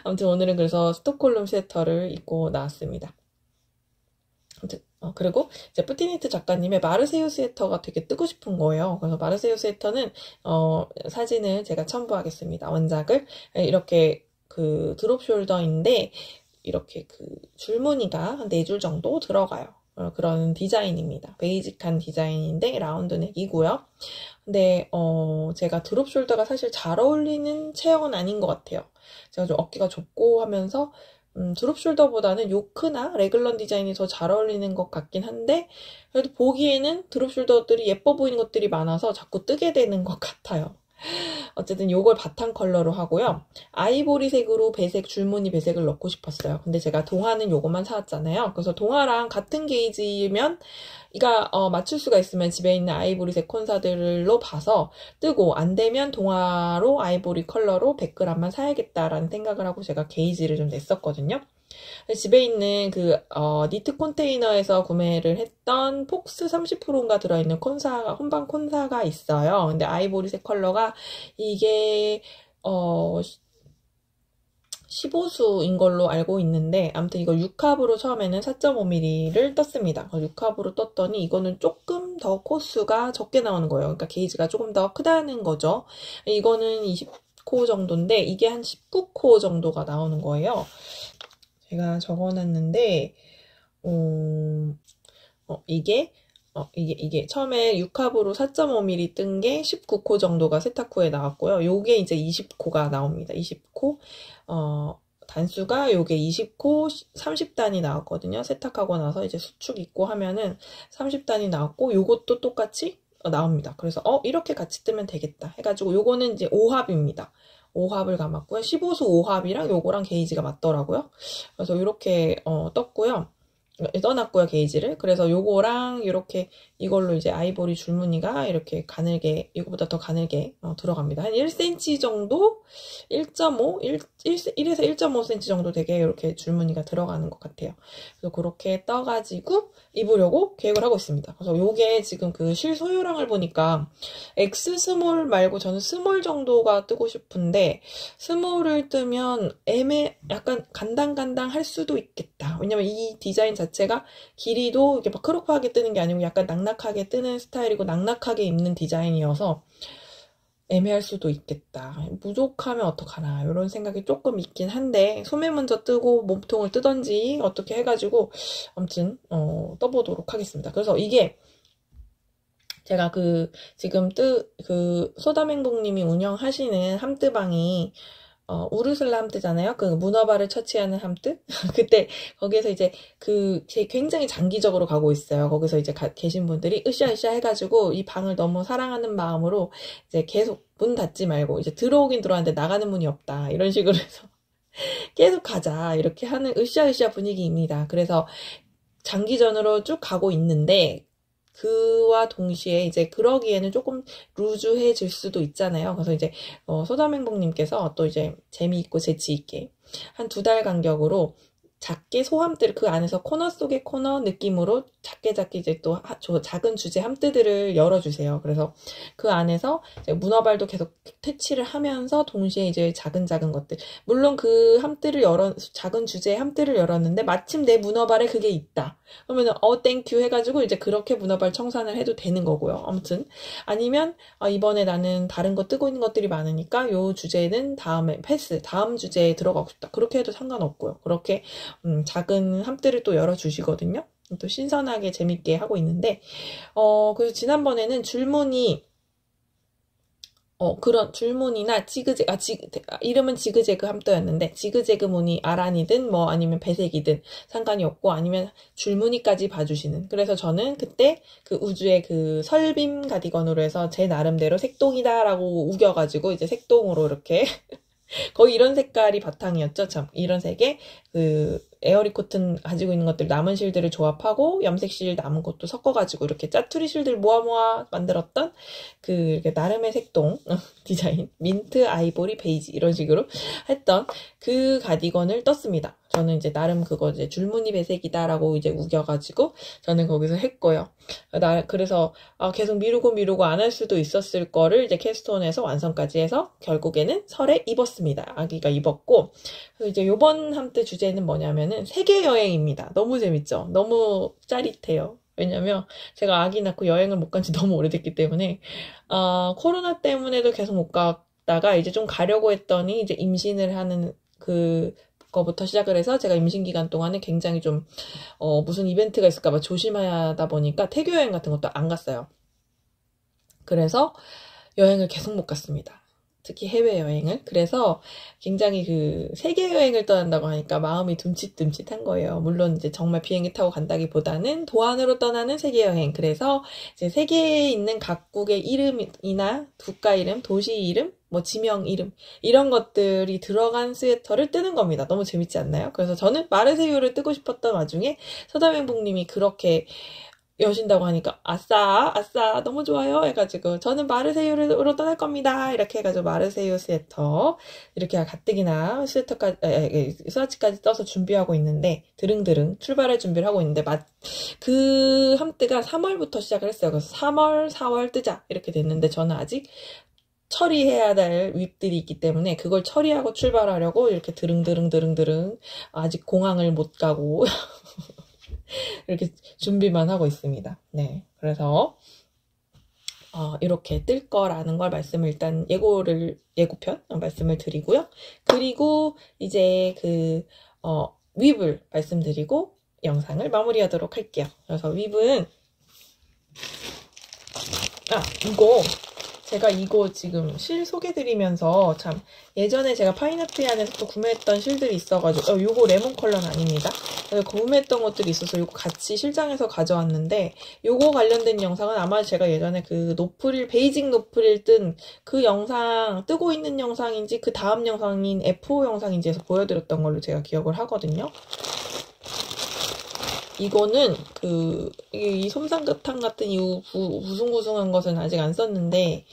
아무튼 오늘은 그래서 스톡홀름 스웨터를 입고 나왔습니다. 아무튼 그리고 이제 뿌티니트 작가님의 마르세유 스웨터가 되게 뜨고 싶은 거예요. 그래서 마르세유 스웨터는 사진을 제가 첨부하겠습니다. 원작을 이렇게 그 드롭 숄더인데 이렇게 그 줄무늬가 한 4줄 정도 들어가요. 그런 디자인입니다. 베이직한 디자인인데 라운드 넥이고요. 근데 제가 드롭 숄더가 사실 잘 어울리는 체형은 아닌 것 같아요. 제가 좀 어깨가 좁고 하면서 드롭 숄더보다는 요크나 레글런 디자인이 더 잘 어울리는 것 같긴 한데 그래도 보기에는 드롭 숄더들이 예뻐 보이는 것들이 많아서 자꾸 뜨게 되는 것 같아요. 어쨌든 요걸 바탕 컬러로 하고요. 아이보리색으로 배색, 줄무늬 배색을 넣고 싶었어요. 근데 제가 동화는 요것만 사왔잖아요. 그래서 동화랑 같은 게이지면 이가 맞출 수가 있으면 집에 있는 아이보리색 콘사들로 봐서 뜨고, 안 되면 동화로 아이보리 컬러로 100g만 사야겠다라는 생각을 하고 제가 게이지를 좀 냈었거든요. 집에 있는 니트 컨테이너에서 구매를 했던 폭스 30%인가 들어있는 혼방 콘사가 있어요. 근데 아이보리색 컬러가 이게, 15수인 걸로 알고 있는데, 아무튼 이거 6합으로 처음에는 4.5mm를 떴습니다. 6합으로 떴더니 이거는 조금 더 코수가 적게 나오는 거예요. 그러니까 게이지가 조금 더 크다는 거죠. 이거는 20코 정도인데 이게 한 19코 정도가 나오는 거예요. 제가 적어놨는데, 이게 처음에 6합으로 4.5mm 뜬 게 19코 정도가 세탁후에 나왔고요. 요게 이제 20코가 나옵니다. 20코. 단수가 요게 20코 30단이 나왔거든요. 세탁하고 나서 이제 수축 입고 하면은 30단이 나왔고, 요것도 똑같이 나옵니다. 그래서 이렇게 같이 뜨면 되겠다 해가지고 요거는 이제 5합입니다. 5합을 감았고요. 15수 5합이랑 요거랑 게이지가 맞더라고요. 그래서 이렇게 떴고요. 떠났고요, 게이지를. 그래서 요거랑 이렇게 이걸로 이제 아이보리 줄무늬가 이렇게 가늘게, 이거보다 더 가늘게 들어갑니다. 한 1cm 정도? 1.5? 1에서 1.5cm 정도 되게 이렇게 줄무늬가 들어가는 것 같아요. 그래서 그렇게 떠가지고 입으려고 계획을 하고 있습니다. 그래서 요게 지금 그 실소유량을 보니까 X 스몰 말고 저는 스몰 정도가 뜨고 싶은데, 스몰을 뜨면 약간 간당간당 할 수도 있겠다. 왜냐면 이 디자인 자체가 길이도 이렇게 막 크롭하게 뜨는 게 아니고 약간 낙낙하게 뜨는 스타일이고 낙낙하게 입는 디자인이어서 애매할 수도 있겠다. 부족하면 어떡하나 이런 생각이 조금 있긴 한데, 소매 먼저 뜨고 몸통을 뜨던지 어떻게 해가지고 아무튼 떠보도록 하겠습니다. 그래서 이게 제가 지금 소담행복님이 운영하시는 함뜨방이 우르슬라 함뜨잖아요. 그 문어발을 처치하는 함뜨? 그때 거기에서 이제 굉장히 장기적으로 가고 있어요. 거기서 이제 계신 분들이 으쌰으쌰 해가지고 이 방을 너무 사랑하는 마음으로 이제 계속 문 닫지 말고 이제 들어오긴 들어왔는데 나가는 문이 없다. 이런 식으로 해서 계속 가자. 이렇게 하는 으쌰으쌰 분위기입니다. 그래서 장기전으로 쭉 가고 있는데, 그와 동시에 이제 그러기에는 조금 루즈해질 수도 있잖아요. 그래서 이제 소담행복님께서 또 이제 재미있고 재치있게 한 2달 간격으로 작게 소함들, 그 안에서 코너 속의 코너 느낌으로 작게 이제 또 작은 주제 함뜨들을 열어주세요. 그래서 그 안에서 이제 문어발도 계속 퇴치를 하면서 동시에 이제 작은 것들, 물론 그 작은 주제 함뜨를 열었는데 마침 내 문어발에 그게 있다. 그러면은 땡큐 해가지고 이제 그렇게 문어발 청산을 해도 되는 거고요. 아무튼 아니면 이번에 나는 다른 거 뜨고 있는 것들이 많으니까 요 주제는 다음에 패스, 다음 주제에 들어가고 싶다. 그렇게 해도 상관없고요. 그렇게 작은 함뜨를 또 열어주시거든요. 또 신선하게 재밌게 하고 있는데, 그래서 지난번에는 그런 줄무늬나 이름은 지그재그 함뜨였는데, 지그재그 무늬 아란이든 뭐 아니면 배색이든 상관이 없고, 아니면 줄무늬까지 봐주시는. 그래서 저는 그때 그 우주의 그 설빔 가디건으로 해서 제 나름대로 색동이다라고 우겨가지고 이제 색동으로 이렇게 거의 이런 색깔이 바탕이었죠. 참 이런 색에 에어리 코튼 가지고 있는 것들, 남은 실들을 조합하고 염색 실 남은 것도 섞어가지고 이렇게 짜투리 실들 모아 만들었던 이렇게 나름의 색동 디자인, 민트, 아이보리, 베이지 이런 식으로 했던 그 가디건을 떴습니다. 저는 이제 나름 그거 이제 줄무늬 배색이다라고 이제 우겨가지고 저는 거기서 했고요. 그래서 계속 미루고 안 할 수도 있었을 거를 이제 캐스톤에서 완성까지 해서 결국에는 설에 입었습니다. 아기가 입었고, 이제 요번 함뜨 주제는 뭐냐면은 세계 여행입니다. 너무 재밌죠? 너무 짜릿해요. 왜냐면 제가 아기 낳고 여행을 못 간 지 너무 오래됐기 때문에 코로나 때문에도 계속 못 갔다가 이제 좀 가려고 했더니 이제 임신을 하는 거부터 시작을 해서 제가 임신 기간 동안에 굉장히 좀 무슨 이벤트가 있을까봐 조심하다 보니까 태교 여행 같은 것도 안 갔어요. 그래서 여행을 계속 못 갔습니다. 특히 해외여행을. 그래서 굉장히 그 세계여행을 떠난다고 하니까 마음이 둠칫둠칫한 거예요. 물론 이제 정말 비행기 타고 간다기보다는 도안으로 떠나는 세계여행. 그래서 이제 세계에 있는 각국의 이름이나 국가 이름, 도시 이름, 뭐 지명 이름 이런 것들이 들어간 스웨터를 뜨는 겁니다. 너무 재밌지 않나요? 그래서 저는 마르세유를 뜨고 싶었던 와중에 서다맹북님이 그렇게 여신다고 하니까 아싸 아싸 너무 좋아요 해가지고 저는 마르세유로 떠날 겁니다 이렇게 해가지고 마르세유 스웨터 이렇게 가뜩이나 스웨터까지 스와치까지 떠서 준비하고 있는데 드릉드릉 출발할 준비를 하고 있는데 그 함뜨가 3월부터 시작을 했어요. 그래서 3월 4월 뜨자 이렇게 됐는데 저는 아직 처리해야 될 윗들이 있기 때문에 그걸 처리하고 출발하려고 이렇게 드릉드릉 아직 공항을 못 가고 이렇게 준비만 하고 있습니다. 네, 그래서 이렇게 뜰 거라는 걸 말씀을 일단 예고편 말씀을 드리고요. 그리고 이제 윕을 말씀드리고 영상을 마무리하도록 할게요. 그래서 윕은 제가 이거 지금 실 소개드리면서 참 예전에 제가 파인아트 안에서 또 구매했던 실들이 있어가지고 요거 레몬 컬러는 아닙니다. 그래서 구매했던 것들이 있어서 요거 같이 실장에서 가져왔는데 요거 관련된 영상은 아마 제가 예전에 그 노프릴 베이직 노프릴 뜬 그 영상 뜨고 있는 영상인지 그 다음 영상인 F5 영상인지에서 보여드렸던 걸로 제가 기억을 하거든요. 이거는 이 솜사탕 같은 이 우승우승한 것은 아직 안 썼는데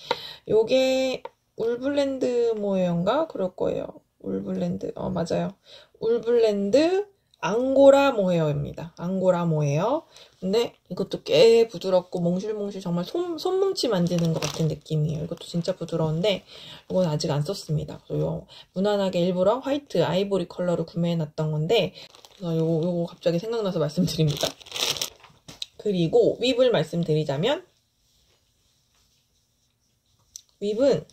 요게 울블랜드 모헤어인가 그럴 거예요. 울블랜드 맞아요. 울블랜드 앙고라 모헤어입니다. 앙고라 모헤어. 근데 이것도 꽤 부드럽고 몽실몽실 정말 손뭉치 만지는 것 같은 느낌이에요. 이것도 진짜 부드러운데 이건 아직 안 썼습니다. 그래서 무난하게 일부러 화이트 아이보리 컬러로 구매해놨던 건데 요거 갑자기 생각나서 말씀드립니다. 그리고 윕을 말씀드리자면 윕은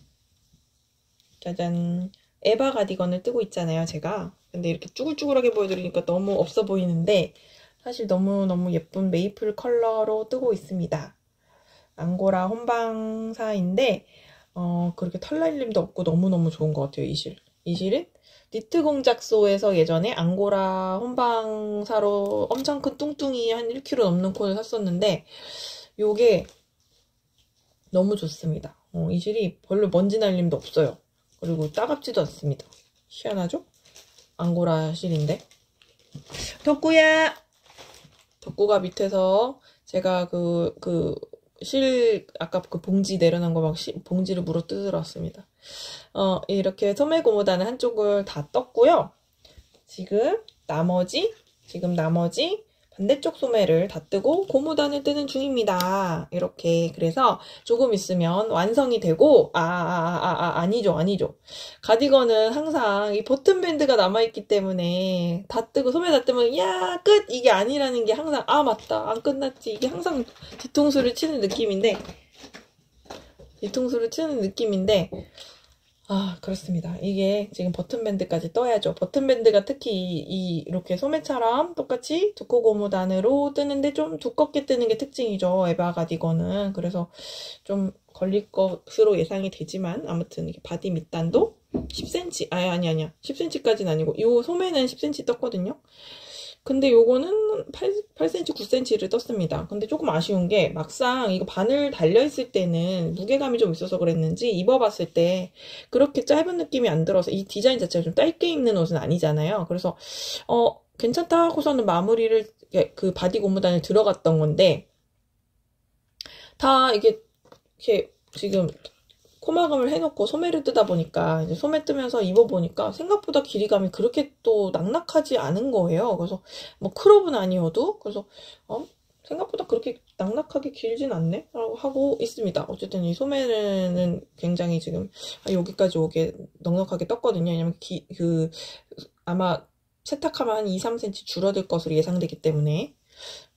짜잔 에바 가디건을 뜨고 있잖아요 제가. 근데 이렇게 쭈글쭈글하게 보여드리니까 너무 없어 보이는데 사실 너무너무 예쁜 메이플 컬러로 뜨고 있습니다. 앙고라 혼방사인데 그렇게 털날림도 없고 너무너무 좋은 것 같아요. 이 실은 니트 공작소에서 예전에 앙고라 혼방사로 엄청 큰 뚱뚱이 한 1kg 넘는 콘을 샀었는데 요게 너무 좋습니다. 이 실이 별로 먼지 날림도 없어요. 그리고 따갑지도 않습니다. 희한하죠? 앙고라 실인데 덕구가 밑에서 제가 아까 그 봉지 내려놓은 거 막 봉지를 물어 뜯으러 왔습니다. 이렇게 소매 고무단은 한쪽을 다 떴고요. 지금 나머지 반대쪽 소매를 다 뜨고 고무단을 뜨는 중입니다. 이렇게. 그래서 조금 있으면 완성이 되고 아니죠. 가디건은 항상 이 버튼 밴드가 남아있기 때문에 다 뜨고 소매 다 뜨면 야 끝! 이게 아니라는 게 항상 맞다 안 끝났지 이게 항상 뒤통수를 치는 느낌인데 그렇습니다. 이게 지금 버튼밴드까지 떠야죠. 버튼밴드가 특히 이렇게 소매처럼 똑같이 두꺼 고무단으로 뜨는데 좀 두껍게 뜨는 게 특징이죠. 에바 가디건은. 그래서 좀 걸릴 것으로 예상이 되지만 아무튼 이게 바디 밑단도 10cm 아니야 10cm까지는 아니고 이 소매는 10cm 떴거든요. 근데 요거는 8cm, 9cm를 떴습니다. 근데 조금 아쉬운 게 막상 이거 바늘 달려있을 때는 무게감이 좀 있어서 그랬는지 입어봤을 때 그렇게 짧은 느낌이 안 들어서 이 디자인 자체가 좀 짧게 입는 옷은 아니잖아요. 그래서 괜찮다 하고서는 마무리를 그 바디 고무단을 들어갔던 건데 다 이게 이렇게 지금 코마감을 해놓고 소매를 뜨다 보니까 이제 소매 뜨면서 입어보니까 생각보다 길이감이 그렇게 또 낙낙하지 않은 거예요. 그래서 뭐 크롭은 아니어도 그래서 생각보다 그렇게 낙낙하게 길진 않네? 라고 하고 있습니다. 어쨌든 이 소매는 굉장히 지금 여기까지 오게 넉넉하게 떴거든요. 왜냐면 아마 세탁하면 한 2, 3cm 줄어들 것으로 예상되기 때문에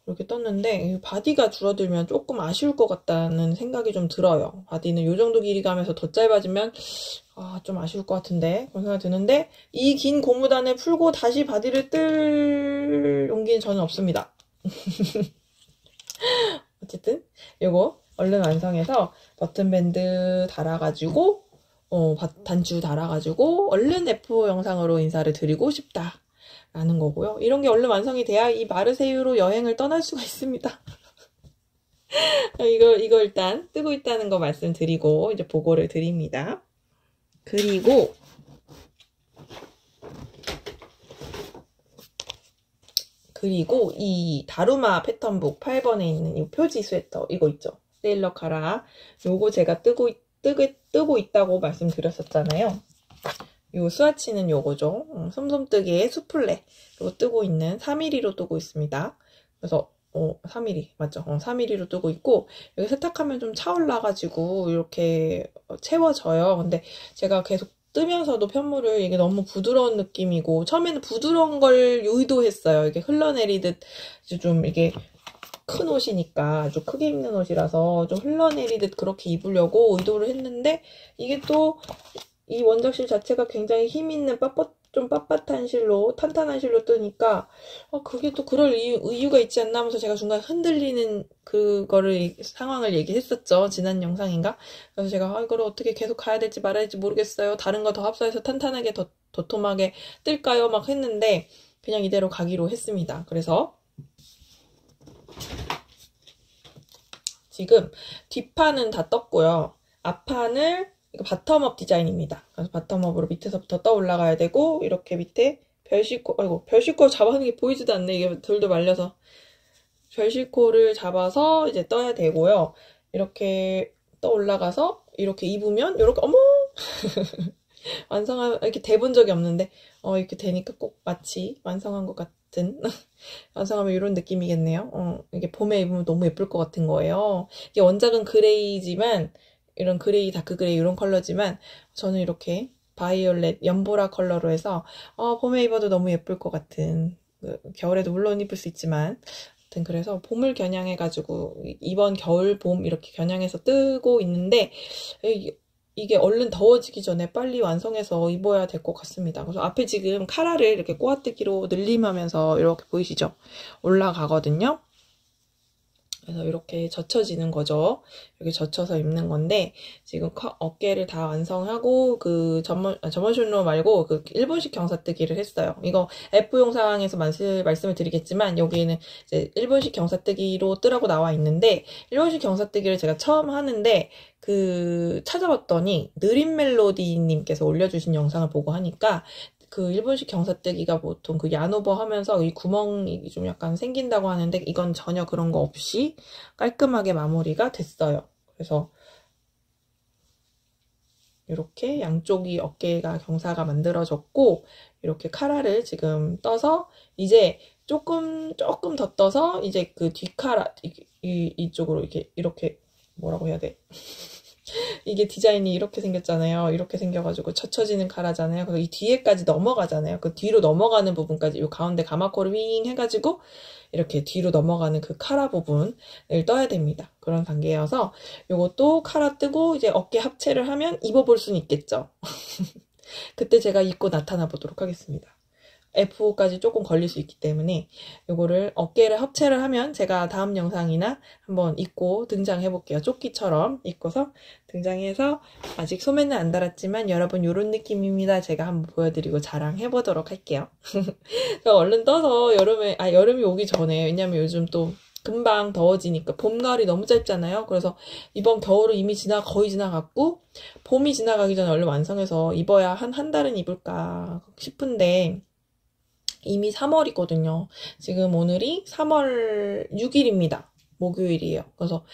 이렇게 떴는데 바디가 줄어들면 조금 아쉬울 것 같다는 생각이 좀 들어요. 바디는 이 정도 길이감에서 더 짧아지면 좀 아쉬울 것 같은데 그런 생각이 드는데 이 긴 고무단을 풀고 다시 바디를 뜰 용기는 저는 없습니다. 어쨌든 요거 얼른 완성해서 버튼밴드 달아가지고 단추 달아가지고 얼른 F 영상으로 인사를 드리고 싶다 라는 거고요. 이런 게 얼른 완성이 돼야 이 마르세유로 여행을 떠날 수가 있습니다. 이거 일단 뜨고 있다는 거 말씀드리고 이제 보고를 드립니다. 그리고 이 다루마 패턴북 8번에 있는 이 표지 스웨터 이거 있죠. 세일러 카라. 요거 제가 뜨고 있다고 말씀드렸었잖아요. 요 스와치는 요거죠. 솜솜뜨기의 수플레. 이거 뜨고 있는 3mm로 뜨고 있습니다. 그래서 3mm 맞죠? 3mm로 뜨고 있고 여기 세탁하면 좀 차올라가지고 이렇게 채워져요. 근데 제가 계속 뜨면서도 편물을 이게 너무 부드러운 느낌이고 처음에는 부드러운 걸 의도했어요. 이게 흘러내리듯 좀 이게 큰 옷이니까 좀 크게 입는 옷이라서 좀 흘러내리듯 그렇게 입으려고 의도를 했는데 이게 또 이 원작실 자체가 굉장히 힘있는 좀 빳빳한 실로 탄탄한 실로 뜨니까 그게 또 그럴 이유가 있지 않나 하면서 제가 중간에 흔들리는 상황을 얘기했었죠. 지난 영상인가? 그래서 제가 이거를 어떻게 계속 가야 될지 말아야 될지 모르겠어요. 다른 거 더 합사해서 탄탄하게 도톰하게 뜰까요? 막 했는데 그냥 이대로 가기로 했습니다. 그래서 지금 뒷판은 다 떴고요. 앞판을 이거 바텀업 디자인입니다. 그래서 바텀업으로 밑에서부터 떠 올라가야 되고 이렇게 밑에 별실코 잡아놓은 게 보이지도 않네. 이게 돌도 말려서 별실코를 잡아서 이제 떠야 되고요. 이렇게 떠 올라가서 이렇게 입으면 이렇게 어머 이렇게 돼본 적이 없는데 이렇게 되니까 꼭 마치 완성한 것 같은 완성하면 이런 느낌이겠네요. 이게 봄에 입으면 너무 예쁠 것 같은 거예요. 이게 원작은 그레이지만 이런 그레이, 다크 그레이 이런 컬러지만 저는 이렇게 바이올렛, 연보라 컬러로 해서 봄에 입어도 너무 예쁠 것 같은 겨울에도 물론 입을 수 있지만 아무튼 그래서 봄을 겨냥해가지고 이번 겨울, 봄 이렇게 겨냥해서 뜨고 있는데 이게 얼른 더워지기 전에 빨리 완성해서 입어야 될 것 같습니다. 그래서 앞에 지금 카라를 이렇게 꼬아뜨기로 늘림하면서 이렇게 보이시죠? 올라가거든요. 그래서 이렇게 젖혀지는 거죠. 이렇게 젖혀서 입는 건데 지금 어깨를 다 완성하고 그 전문 슐로 말고 그 일본식 경사뜨기를 했어요. 이거 F 영상에서 말씀을 드리겠지만 여기에는 이제 일본식 경사뜨기로 뜨라고 나와 있는데 일본식 경사뜨기를 제가 처음 하는데 찾아봤더니 느린 멜로디님께서 올려주신 영상을 보고 하니까 그 일본식 경사뜨기가 보통 그 야노버 하면서 이 구멍이 좀 약간 생긴다고 하는데 이건 전혀 그런 거 없이 깔끔하게 마무리가 됐어요. 그래서 이렇게 양쪽이 어깨가 경사가 만들어졌고 이렇게 카라를 지금 떠서 이제 조금 더 떠서 이제 그 뒷카라 이쪽으로 이렇게 뭐라고 해야 돼? 이게 디자인이 이렇게 생겼잖아요. 이렇게 생겨가지고 젖혀지는 카라잖아요. 그래서 이 뒤에까지 넘어가잖아요. 그 뒤로 넘어가는 부분까지 이 가운데 가마코를 윙 해가지고 이렇게 뒤로 넘어가는 그 카라 부분을 떠야 됩니다. 그런 단계여서 요것도 카라 뜨고 이제 어깨 합체를 하면 입어볼 수는 있겠죠. 그때 제가 입고 나타나 보도록 하겠습니다. F5까지 조금 걸릴 수 있기 때문에 요거를 어깨를 합체를 하면 제가 다음 영상이나 한번 입고 등장해 볼게요. 조끼처럼 입고서 등장해서 아직 소매는 안 달았지만 여러분 요런 느낌입니다. 제가 한번 보여드리고 자랑해 보도록 할게요. 얼른 떠서 여름이 오기 전에 왜냐면 요즘 또 금방 더워지니까 봄가을이 너무 짧잖아요. 그래서 이번 겨울은 이미 거의 지나갔고 봄이 지나가기 전에 얼른 완성해서 입어야 한 달은 입을까 싶은데 이미 3월이거든요. 지금 오늘이 3월 6일입니다. 목요일이에요. 그래서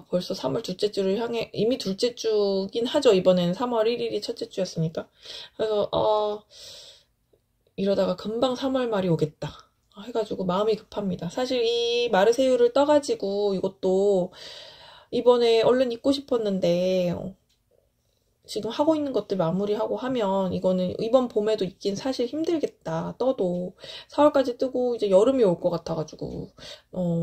벌써 3월 둘째 주를 향해 이미 둘째 주긴 하죠. 이번에는 3월 1일이 첫째 주였으니까. 그래서 이러다가 금방 3월 말이 오겠다 해가지고 마음이 급합니다. 사실 이 마르세유를 떠가지고 이것도 이번에 얼른 입고 싶었는데 지금 하고 있는 것들 마무리하고 하면 이거는 이번 봄에도 입긴 사실 힘들겠다. 떠도 4월까지 뜨고 이제 여름이 올 것 같아가지고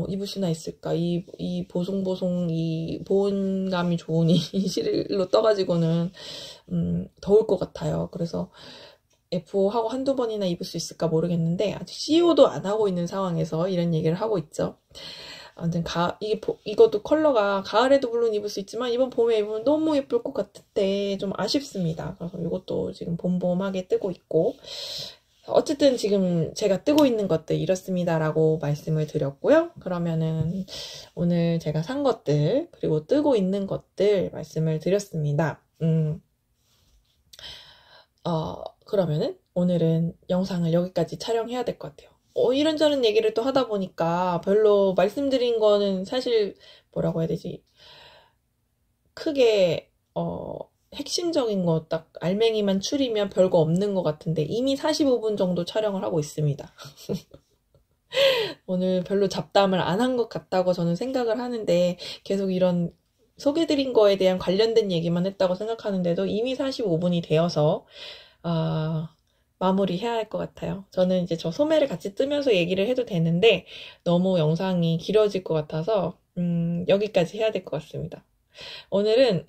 입을 수나 있을까. 이 보송보송 이 보온감이 좋은 이 실로 떠가지고는 더울 것 같아요. 그래서 F5 하고 한두 번이나 입을 수 있을까 모르겠는데 아직 CO도 안 하고 있는 상황에서 이런 얘기를 하고 있죠. 아무튼 이것도 컬러가 가을에도 물론 입을 수 있지만 이번 봄에 입으면 너무 예쁠 것 같은데 좀 아쉽습니다. 그래서 이것도 지금 봄봄하게 뜨고 있고, 어쨌든 지금 제가 뜨고 있는 것들 이렇습니다라고 말씀을 드렸고요. 그러면은 오늘 제가 산 것들 그리고 뜨고 있는 것들 말씀을 드렸습니다. 그러면은 오늘은 영상을 여기까지 촬영해야 될 것 같아요. 이런저런 얘기를 또 하다 보니까 별로 말씀드린 거는 사실 뭐라고 해야 되지? 크게 핵심적인 거 딱 알맹이만 추리면 별거 없는 것 같은데 이미 45분 정도 촬영을 하고 있습니다. 오늘 별로 잡담을 안 한 것 같다고 저는 생각을 하는데 계속 이런 소개드린 거에 대한 관련된 얘기만 했다고 생각하는데도 이미 45분이 되어서 마무리해야 할 것 같아요. 저는 이제 저 소매를 같이 뜨면서 얘기를 해도 되는데 너무 영상이 길어질 것 같아서 여기까지 해야 될 것 같습니다. 오늘은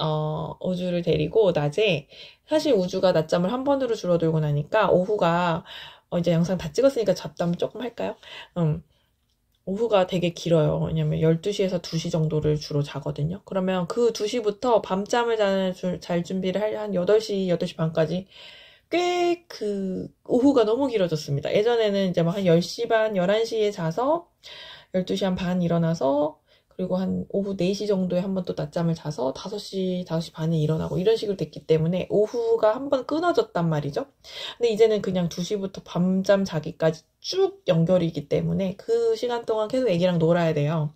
우주를 데리고 낮에, 사실 우주가 낮잠을 한 번으로 줄어들고 나니까 오후가 이제 영상 다 찍었으니까 잡담 조금 할까요? 오후가 되게 길어요. 왜냐면 12시에서 2시 정도를 주로 자거든요. 그러면 그 2시부터 밤잠을 잘 준비를 할 한 8시, 8시 반까지 꽤 오후가 너무 길어졌습니다. 예전에는 이제 막 한 10시 반, 11시에 자서 12시 한 반 일어나서 그리고 한 오후 4시 정도에 한 번 또 낮잠을 자서 5시, 5시 반에 일어나고 이런 식으로 됐기 때문에 오후가 한 번 끊어졌단 말이죠. 근데 이제는 그냥 2시부터 밤잠 자기까지 쭉 연결이기 때문에 그 시간 동안 계속 애기랑 놀아야 돼요.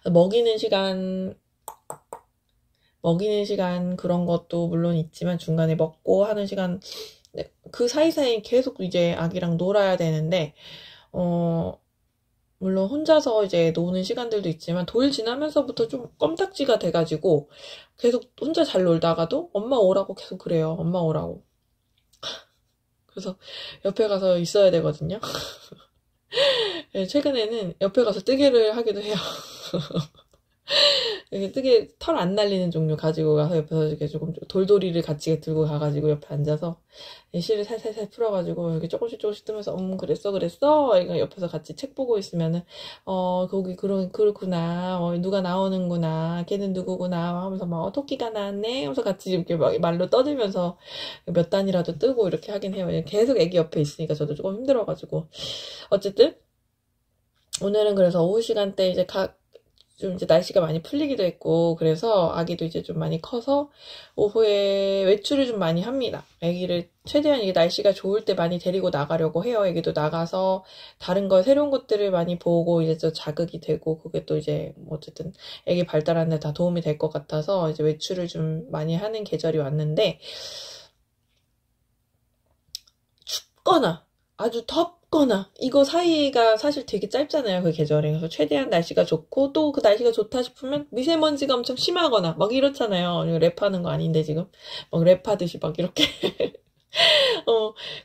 먹이는 시간 그런 것도 물론 있지만 중간에 먹고 하는 시간, 그 사이사이 계속 이제 아기랑 놀아야 되는데 물론 혼자서 이제 노는 시간들도 있지만 돌 지나면서부터 좀 껌딱지가 돼가지고 계속 혼자 잘 놀다가도 엄마 오라고 계속 그래요. 엄마 오라고. 그래서 옆에 가서 있어야 되거든요. 최근에는 옆에 가서 뜨개를 하기도 해요. 뜨개 털 안 날리는 종류 가지고 가서 옆에서 이렇게 조금 돌돌이를 같이 들고 가가지고 옆에 앉아서 실을 살살살 풀어가지고 이렇게 조금씩 뜨면서 그랬어 이거 옆에서 같이 책 보고 있으면은 거기 그렇구나, 누가 나오는구나, 걔는 누구구나 하면서 막 토끼가 나왔네 하면서 같이 이렇게 막 말로 떠들면서 몇 단이라도 뜨고 이렇게 하긴 해요. 계속 애기 옆에 있으니까 저도 조금 힘들어가지고. 어쨌든 오늘은 그래서 오후 시간대 이제 좀 이제 날씨가 많이 풀리기도 했고, 그래서 아기도 이제 좀 많이 커서 오후에 외출을 좀 많이 합니다. 아기를 최대한 이게 날씨가 좋을 때 많이 데리고 나가려고 해요. 아기도 나가서 다른 새로운 것들을 많이 보고 이제 또 자극이 되고, 그게 또 이제 어쨌든 아기 발달하는 데 다 도움이 될 것 같아서 이제 외출을 좀 많이 하는 계절이 왔는데, 춥거나 아주 덥거나 이거 사이가 사실 되게 짧잖아요, 그 계절에. 그래서 최대한 날씨가 좋고 또 그 날씨가 좋다 싶으면 미세먼지가 엄청 심하거나 막 이렇잖아요. 랩하는 거 아닌데 지금 막 랩하듯이 막 이렇게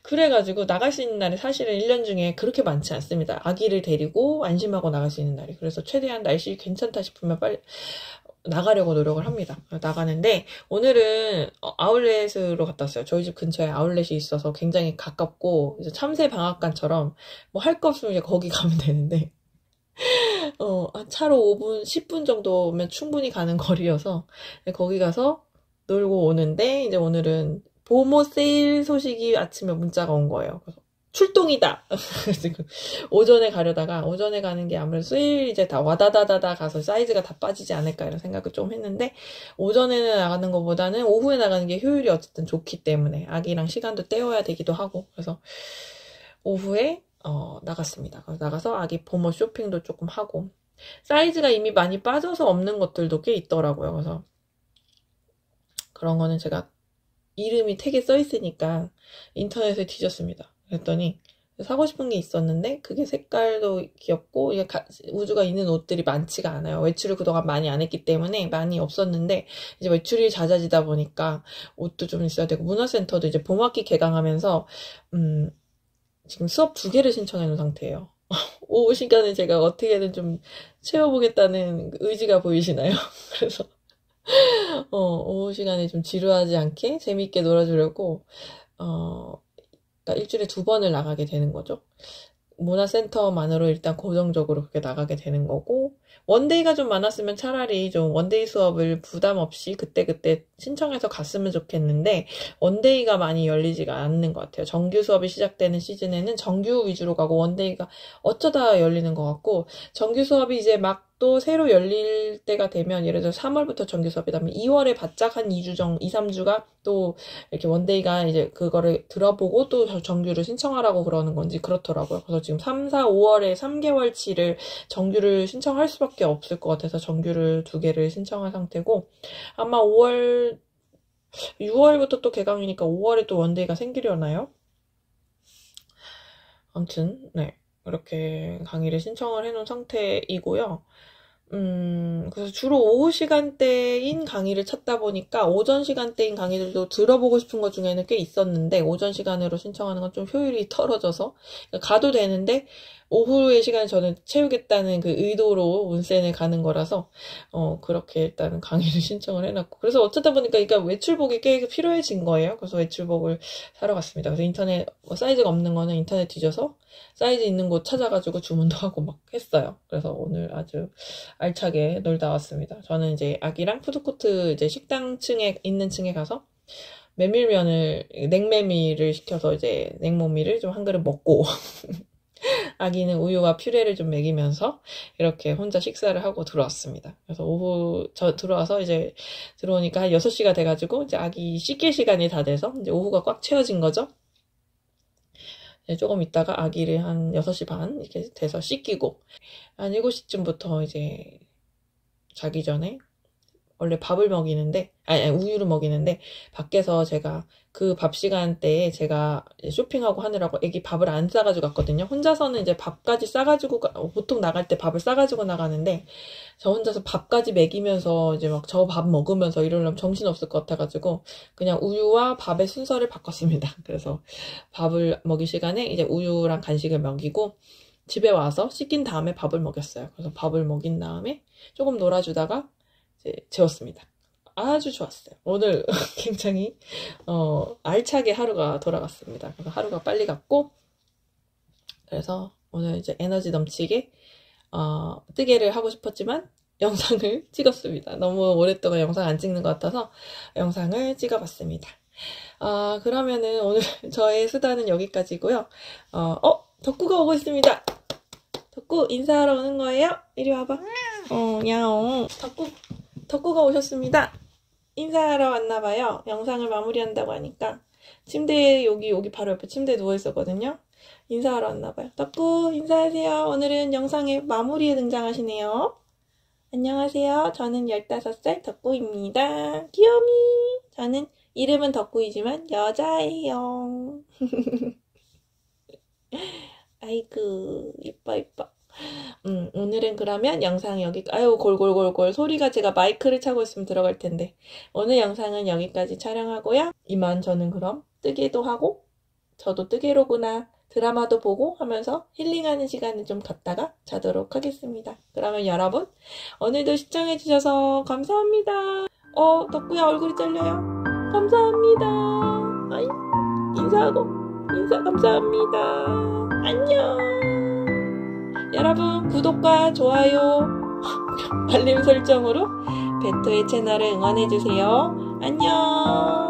그래가지고 나갈 수 있는 날이 사실은 1년 중에 그렇게 많지 않습니다. 아기를 데리고 안심하고 나갈 수 있는 날이. 그래서 최대한 날씨 괜찮다 싶으면 빨리 나가려고 노력을 합니다. 나가는데 오늘은 아울렛으로 갔다 왔어요. 저희 집 근처에 아울렛이 있어서 굉장히 가깝고 이제 참새 방앗간처럼 뭐 할 거 없으면 이제 거기 가면 되는데 차로 5분, 10분 정도면 충분히 가는 거리여서 거기 가서 놀고 오는데, 이제 오늘은 보모 세일 소식이 아침에 문자가 온 거예요. 그래서 출동이다! 오전에 가려다가, 오전에 가는 게 아무래도 세일 이제 다 와다다다다 가서 사이즈가 다 빠지지 않을까 이런 생각을 좀 했는데, 오전에는 나가는 것보다는 오후에 나가는 게 효율이 어쨌든 좋기 때문에 아기랑 시간도 때워야 되기도 하고, 그래서 오후에 나갔습니다. 그래서 나가서 아기 보모 쇼핑도 조금 하고, 사이즈가 이미 많이 빠져서 없는 것들도 꽤 있더라고요. 그래서 그런 거는 제가 이름이 택에 써 있으니까 인터넷에 뒤졌습니다. 그랬더니 사고 싶은 게 있었는데 그게 색깔도 귀엽고 우주가 있는 옷들이 많지가 않아요. 외출을 그동안 많이 안 했기 때문에 많이 없었는데 이제 외출이 잦아지다 보니까 옷도 좀 있어야 되고, 문화센터도 이제 봄학기 개강하면서 지금 수업 2개를 신청해 놓은 상태예요. 오후 시간에 제가 어떻게든 좀 채워보겠다는 의지가 보이시나요? 그래서 오후 시간에 좀 지루하지 않게 재밌게 놀아주려고 그러니까 일주일에 2번을 나가게 되는 거죠. 문화센터만으로 일단 고정적으로 그렇게 나가게 되는 거고, 원데이가 좀 많았으면 차라리 좀 원데이 수업을 부담 없이 그때그때 신청해서 갔으면 좋겠는데, 원데이가 많이 열리지가 않는 것 같아요. 정규 수업이 시작되는 시즌에는 정규 위주로 가고, 원데이가 어쩌다 열리는 것 같고, 정규 수업이 이제 막 또 새로 열릴 때가 되면, 예를 들어 3월부터 정규 수업이라면 2월에 바짝 한 2주 2, 3주가 또 이렇게 원데이가 이제 그거를 들어보고 또 정규를 신청하라고 그러는 건지 그렇더라고요. 그래서 지금 3, 4, 5월에 3개월치를 정규를 신청할 수밖에 없을 것 같아서 정규를 2개를 신청한 상태고, 아마 6월부터 또 개강이니까 5월에 또 원데이가 생기려나요? 아무튼, 네. 이렇게 강의를 신청을 해놓은 상태이고요. 그래서 주로 오후 시간대인 강의를 찾다 보니까 오전 시간대인 강의들도 들어보고 싶은 것 중에는 꽤 있었는데, 오전 시간으로 신청하는 건 좀 효율이 떨어져서 가도 되는데, 오후의 시간을 저는 채우겠다는 그 의도로 온센을 가는 거라서 그렇게 일단 강의를 신청을 해놨고, 그래서 어쩌다 보니까 그러니까 외출복이 꽤 필요해진 거예요. 그래서 외출복을 사러 갔습니다. 그래서 인터넷 사이즈가 없는 거는 인터넷 뒤져서 사이즈 있는 곳 찾아가지고 주문도 하고 막 했어요. 그래서 오늘 아주 알차게 놀다 왔습니다. 저는 이제 아기랑 푸드코트 이제 식당 층에 있는 층에 가서 냉메밀을 시켜서 이제 냉모밀을 좀 한 그릇 먹고 아기는 우유와 퓨레를 좀 먹이면서 이렇게 혼자 식사를 하고 들어왔습니다. 그래서 오후 들어와서 이제 들어오니까 한 6시가 돼가지고 이제 아기 씻길 시간이 다 돼서 이제 오후가 꽉 채워진 거죠. 조금 있다가 아기를 한 6시 반 이렇게 돼서 씻기고, 한 7시쯤부터 이제 자기 전에 원래 밥을 먹이는데, 우유를 먹이는데, 밖에서 제가 그 밥 시간대에 제가 쇼핑하고 하느라고 애기 밥을 안 싸가지고 갔거든요. 혼자서는 이제 밥까지 싸가지고, 보통 나갈 때 밥을 싸가지고 나가는데, 저 혼자서 밥까지 먹이면서 이제 막 저 밥 먹으면서 이러려면 정신없을 것 같아가지고, 그냥 우유와 밥의 순서를 바꿨습니다. 그래서 밥을 먹일 시간에 이제 우유랑 간식을 먹이고, 집에 와서 씻긴 다음에 밥을 먹였어요. 그래서 밥을 먹인 다음에 조금 놀아주다가 이제 재웠습니다. 아주 좋았어요. 오늘 굉장히 알차게 하루가 돌아갔습니다. 그래서 하루가 빨리 갔고, 그래서 오늘 이제 에너지 넘치게 뜨개를 하고 싶었지만 영상을 찍었습니다. 너무 오랫동안 영상 안 찍는 것 같아서 영상을 찍어봤습니다. 그러면은 오늘 저의 수다는 여기까지고요. 덕구가 오고 있습니다. 덕구 인사하러 오는 거예요? 이리 와봐. 야옹. 덕구가 오셨습니다. 인사하러 왔나봐요. 영상을 마무리한다고 하니까. 침대에 여기 바로 옆에 침대에 누워있었거든요. 인사하러 왔나봐요. 덕구 인사하세요. 오늘은 영상의 마무리에 등장하시네요. 안녕하세요. 저는 15살 덕구입니다. 귀요미. 저는 이름은 덕구이지만 여자예요. 아이고 이뻐. 오늘은 그러면 영상 골골골골 소리가 제가 마이크를 차고 있으면 들어갈 텐데, 오늘 영상은 여기까지 촬영하고요. 이만 저는 그럼 뜨개도 하고, 저도 뜨개로구나 드라마도 보고 하면서 힐링하는 시간을 좀 갖다가 자도록 하겠습니다. 그러면 여러분 오늘도 시청해주셔서 감사합니다. 덕구야 얼굴이 잘려요. 감사합니다. 인사 감사합니다. 안녕. 여러분 구독과 좋아요 알림 설정으로 베토의 채널을 응원해주세요. 안녕.